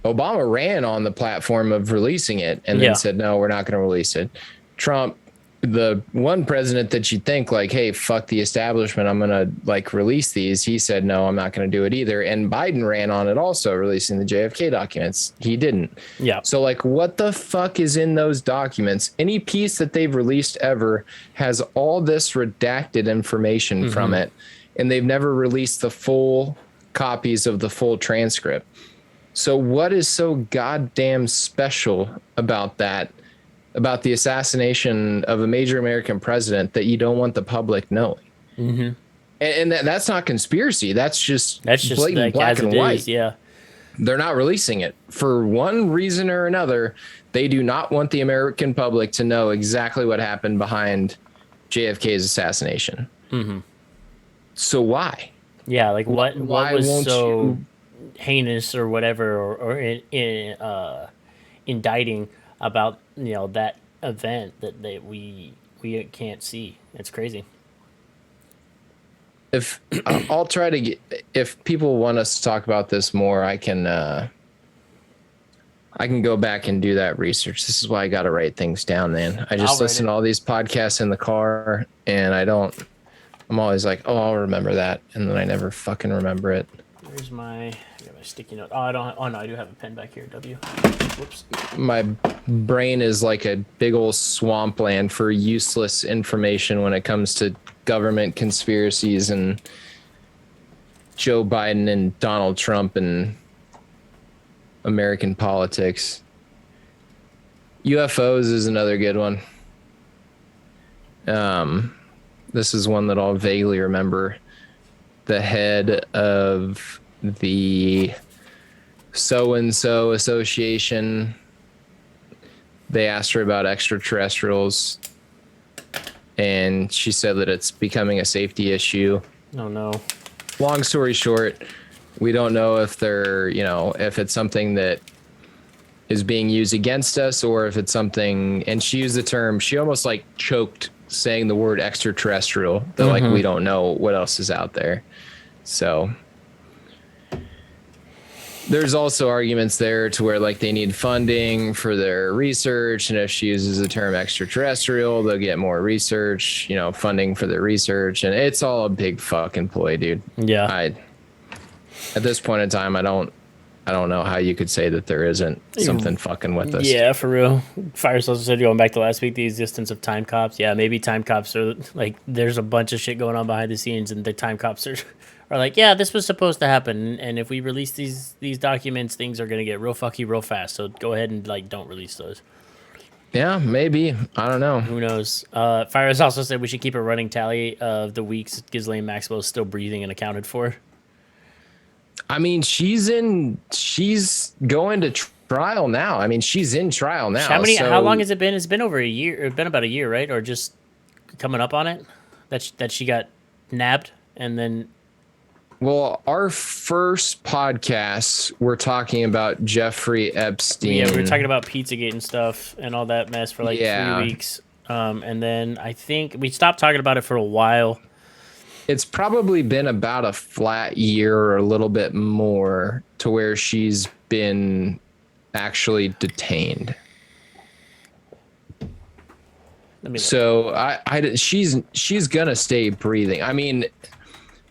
Obama ran on the platform of releasing it and then said, no, we're not going to release it. Trump, the one president that you think like, hey, fuck the establishment, I'm going to like release these. He said, no, I'm not going to do it either. And Biden ran on it also, releasing the JFK documents. He didn't. Yeah. So like, what the fuck is in those documents? Any piece that they've released ever has all this redacted information from it. And they've never released the full copies of the full transcript. So what is so goddamn special about that, about the assassination of a major American president, that you don't want the public knowing? And that's not conspiracy. That's just blatant like black and white. They're not releasing it for one reason or another. They do not want the American public to know exactly what happened behind JFK's assassination. So why? Yeah, like what was so heinous or whatever, or indicting about, you know, that event that we can't see? It's crazy. If I'll try to get, if people want us to talk about this more, I can go back and do that research. This is why I got to write things down, man. I just listen to all these podcasts in the car, and I'm always like, oh, I'll remember that, and then I never fucking remember it. Where's I got my sticky note. Oh, no, I do have a pen back here. Whoops. My brain is like a big old swampland for useless information when it comes to government conspiracies and Joe Biden and Donald Trump and American politics. UFOs is another good one. This is one that I'll vaguely remember. The head of the so-and-so association, they asked her about extraterrestrials, and she said that it's becoming a safety issue. Oh, no. Long story short, we don't know if they're, if it's something that is being used against us, or if it's something, and she used the term, she almost like choked saying the word extraterrestrial, that like we don't know what else is out there. So there's also arguments there to where like they need funding for their research, and if she uses the term extraterrestrial, they'll get more research, funding for their research, and it's all a big fucking ploy, dude. Yeah. At this point in time, I don't know how you could say that there isn't something fucking with us. Yeah, for real. Fires also said, going back to last week, the existence of time cops. Yeah, maybe time cops are like, there's a bunch of shit going on behind the scenes, and the time cops are like, yeah, this was supposed to happen, and if we release these documents, things are gonna get real fucky real fast. So go ahead and like don't release those. Yeah, maybe. I don't know. Who knows? Fires also said we should keep a running tally of the weeks Ghislaine Maxwell is still breathing and accounted for. I mean, she's going to trial now. I mean, she's in trial now. How long has it been? It's been over a year. It's been about a year, right? Or just coming up on it that she got nabbed, and then. Well, our first podcast, we're talking about Jeffrey Epstein. Yeah, we were talking about Pizzagate and stuff and all that mess for like 3 weeks. And then I think we stopped talking about it for a while. It's probably been about a flat year or a little bit more to where she's been actually detained. So she's gonna stay breathing. I mean,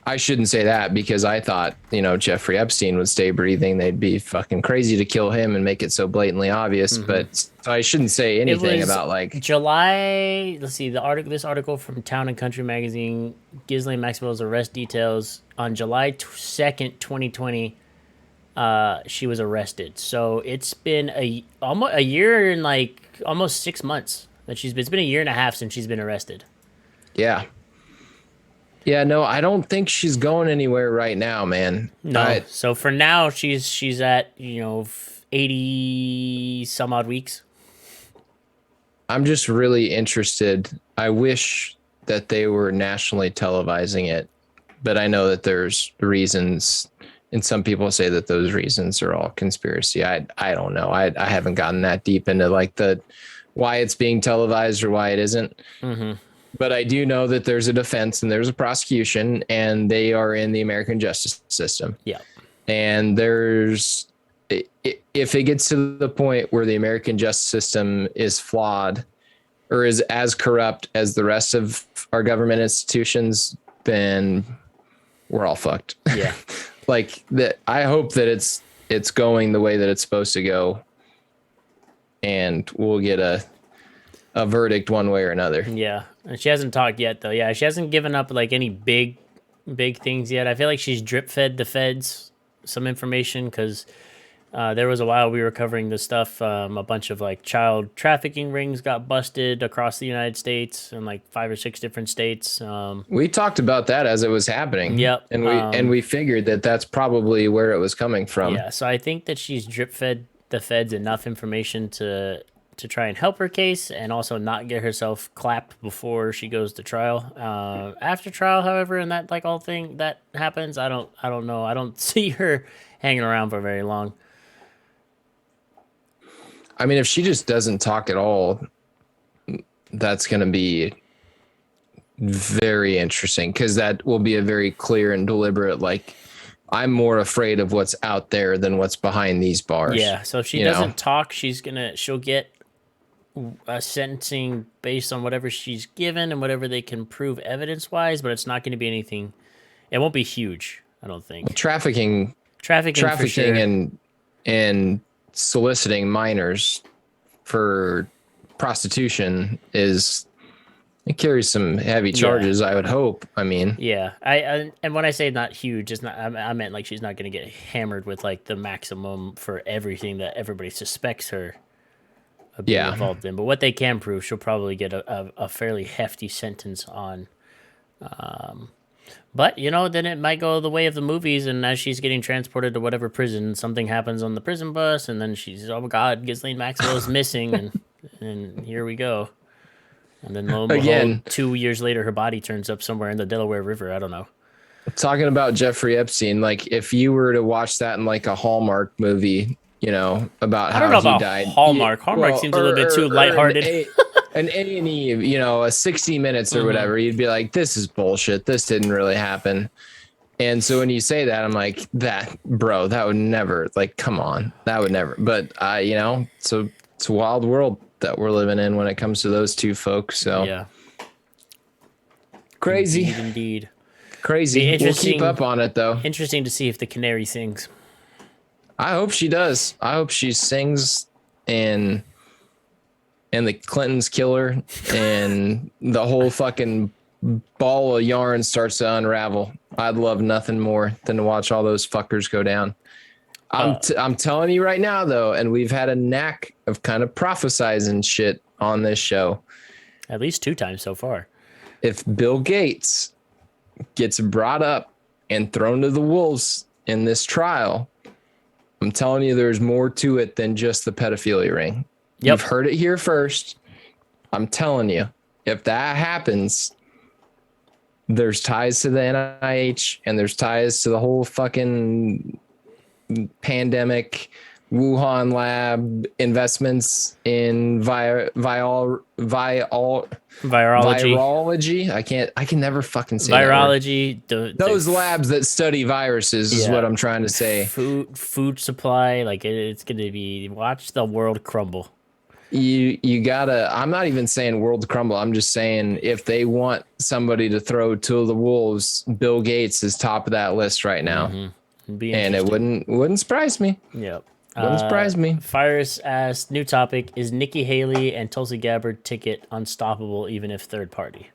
I shouldn't say that, because I thought, Jeffrey Epstein would stay breathing. They'd be fucking crazy to kill him and make it so blatantly obvious. But so I shouldn't say anything about like July. Let's see this article from Town and Country magazine. Ghislaine Maxwell's arrest details on July 2nd, 2020. she was arrested. So it's been almost a year and like almost 6 months that it's been a year and a half since she's been arrested. Yeah. Yeah, no, I don't think she's going anywhere right now, man. No. So for now, she's at 80 some odd weeks. I'm just really interested. I wish that they were nationally televising it, but I know that there's reasons, and some people say that those reasons are all conspiracy. I don't know. I haven't gotten that deep into like the why it's being televised or why it isn't. Mm-hmm. But I do know that there's a defense and there's a prosecution, and they are in the American justice system. Yeah. And if it gets to the point where the American justice system is flawed or is as corrupt as the rest of our government institutions, then we're all fucked. Yeah. Like that. I hope that it's going the way that it's supposed to go, and we'll get a verdict one way or another. Yeah. And she hasn't talked yet, though. Yeah, she hasn't given up like any big things yet. I feel like she's drip fed the feds some information because there was a while we were covering this stuff. A bunch of like child trafficking rings got busted across the United States in like 5 or 6 different states. We talked about that as it was happening. Yep. And we figured that that's probably where it was coming from. Yeah. So I think that she's drip fed the feds enough information to try and help her case and also not get herself clapped before she goes to trial. After trial, however, and that like all thing that happens, I don't know. I don't see her hanging around for very long. I mean, if she just doesn't talk at all, that's going to be very interesting because that will be a very clear and deliberate, like, I'm more afraid of what's out there than what's behind these bars. Yeah. So if she doesn't talk, she'll get a sentencing based on whatever she's given and whatever they can prove evidence wise, but it's not going to be anything. It won't be huge, I don't think. Trafficking for sure. and soliciting minors for prostitution it carries some heavy charges. I would hope. I mean, yeah. And when I say not huge, it's not. I meant like she's not going to get hammered with like the maximum for everything that everybody suspects her of being involved in. But what they can prove, she'll probably get a fairly hefty sentence on. But, then it might go the way of the movies, and as she's getting transported to whatever prison, something happens on the prison bus, and then she's, oh my God, Ghislaine Maxwell is missing, and here we go. And then lo and behold, 2 years later, her body turns up somewhere in the Delaware River. I don't know. Talking about Jeffrey Epstein, like if you were to watch that in like a Hallmark movie, about how he died. Hallmark seems a little bit too lighthearted. An A&E, a 60 Minutes or whatever, you'd be like, this is bullshit. This didn't really happen. And so when you say that, I'm like, that would never, like, come on, that would never. But, so it's a wild world that we're living in when it comes to those two folks. So yeah, crazy. Indeed. Crazy. We'll keep up on it, though. Interesting to see if the canary sings. I hope she does. I hope she sings and the Clintons kill her and the whole fucking ball of yarn starts to unravel. I'd love nothing more than to watch all those fuckers go down. I'm telling you right now, though, and we've had a knack of kind of prophesizing shit on this show. At least 2 times so far. If Bill Gates gets brought up and thrown to the wolves in this trial, I'm telling you, there's more to it than just the pedophilia ring. Yep. You've heard it here first. I'm telling you, if that happens, there's ties to the NIH and there's ties to the whole fucking pandemic, Wuhan lab, investments in virology. I can never fucking say virology. Those labs that study viruses is what I'm trying to say. Food supply, like it's going to be, watch the world crumble. You gotta, I'm not even saying world crumble. I'm just saying if they want somebody to throw to the wolves, Bill Gates is top of that list right now. Mm-hmm. And it wouldn't surprise me. Yep. Wouldn't surprise me. Fires asked, new topic, is Nikki Haley and Tulsi Gabbard ticket unstoppable even if third party?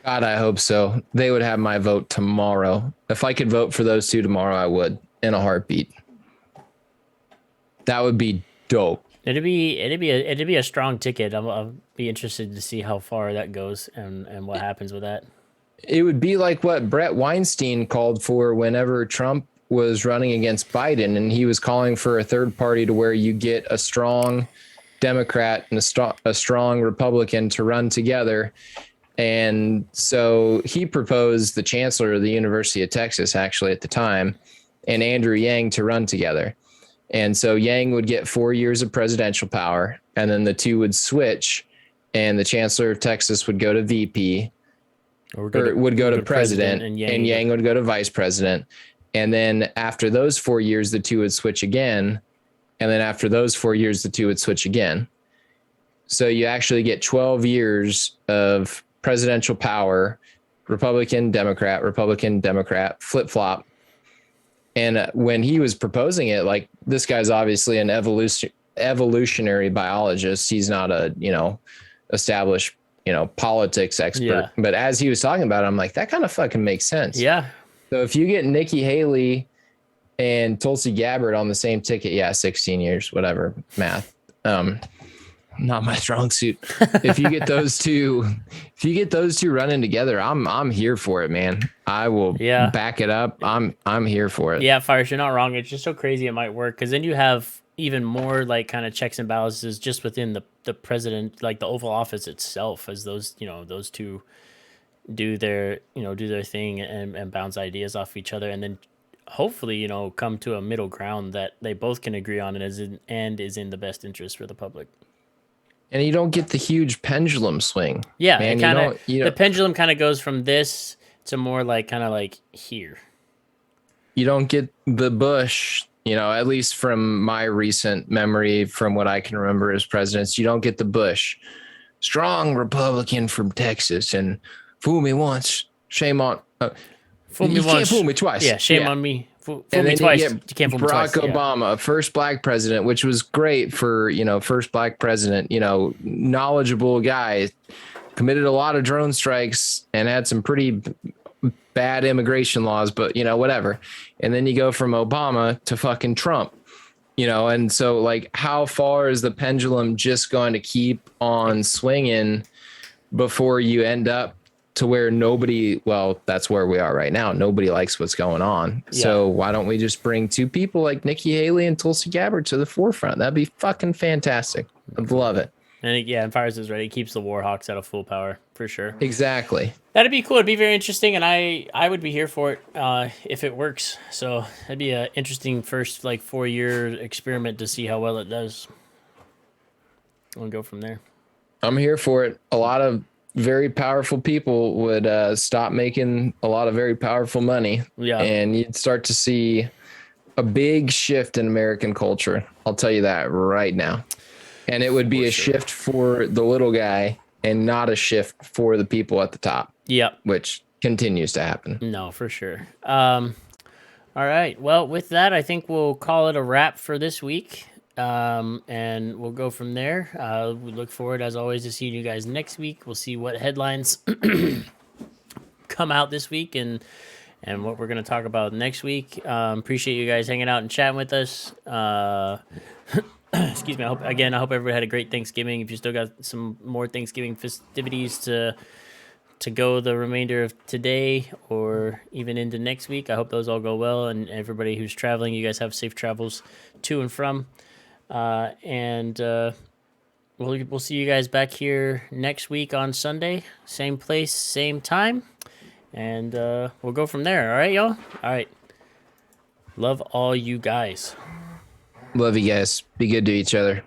God, I hope so. They would have my vote tomorrow. If I could vote for those two tomorrow, I would, in a heartbeat. That would be dope. It'd be a strong ticket. I'll be interested to see how far that goes and what happens with that. It would be like what Brett Weinstein called for whenever Trump was running against Biden, and he was calling for a third party to where you get a strong Democrat and a strong Republican to run together. And so he proposed the chancellor of the University of Texas, actually at the time, and Andrew Yang to run together. And so Yang would get 4 years of presidential power, and then the two would switch, and the chancellor of Texas would go to VP, would go to president, and Yang would go to vice president. And then after those 4 years, the two would switch again. And then after those 4 years, the two would switch again. So you actually get 12 years of presidential power, Republican, Democrat, flip flop. And when he was proposing it, like, this guy's obviously an evolutionary biologist. He's not a, established, politics expert. Yeah. But as he was talking about it, I'm like, that kind of fucking makes sense. Yeah. So if you get Nikki Haley and Tulsi Gabbard on the same ticket, 16 years, whatever, math. Not my strong suit. If you get those two running together, I'm here for it, man. I will back it up. I'm here for it. Yeah, Fires, you're not wrong. It's just so crazy it might work, because then you have even more like kind of checks and balances just within the president, like the Oval Office itself, as those two do their thing and bounce ideas off each other, and then hopefully come to a middle ground that they both can agree on and is in the best interest for the public. And you don't get the huge pendulum swing. Yeah, man, the pendulum kind of goes from this to more like kind of like here. You don't get the Bush, at least from my recent memory, from what I can remember as presidents, you don't get the Bush strong Republican from Texas and fool me once, shame on. Fool me you once, can't fool me twice. Yeah, shame on me. Fool and me then twice. You can't fool me Barack twice. Obama, first black president, which was great for, first black president, knowledgeable guy, committed a lot of drone strikes and had some pretty bad immigration laws, but whatever. And then you go from Obama to fucking Trump, and so like, how far is the pendulum just going to keep on swinging before you end up to where that's where we are right now. Nobody likes what's going on. Yeah. So why don't we just bring two people like Nikki Haley and Tulsi Gabbard to the forefront? That'd be fucking fantastic. I'd love it. And Fires is right. It keeps the Warhawks out of full power for sure. Exactly. That'd be cool. It'd be very interesting, and I would be here for it if it works. So that'd be an interesting first 4-year experiment to see how well it does. We'll go from there. I'm here for it. A lot of very powerful people would stop making a lot of very powerful money. Yeah. And you'd start to see a big shift in American culture. I'll tell you that right now. And it would be a shift for the little guy and not a shift for the people at the top. Yep. Which continues to happen. No, for sure. All right. Well, with that, I think we'll call it a wrap for this week. And we'll go from there. We look forward, as always, to seeing you guys next week. We'll see what headlines come out this week and what we're going to talk about next week. Appreciate you guys hanging out and chatting with us. Excuse me. I hope everybody had a great Thanksgiving. If you still got some more Thanksgiving festivities to go the remainder of today or even into next week, I hope those all go well. And everybody who's traveling, you guys have safe travels to and from. We'll see you guys back here next week on Sunday, same place, same time, and we'll go from there. All right, y'all. All right. Love all you guys. Love you guys. Be good to each other.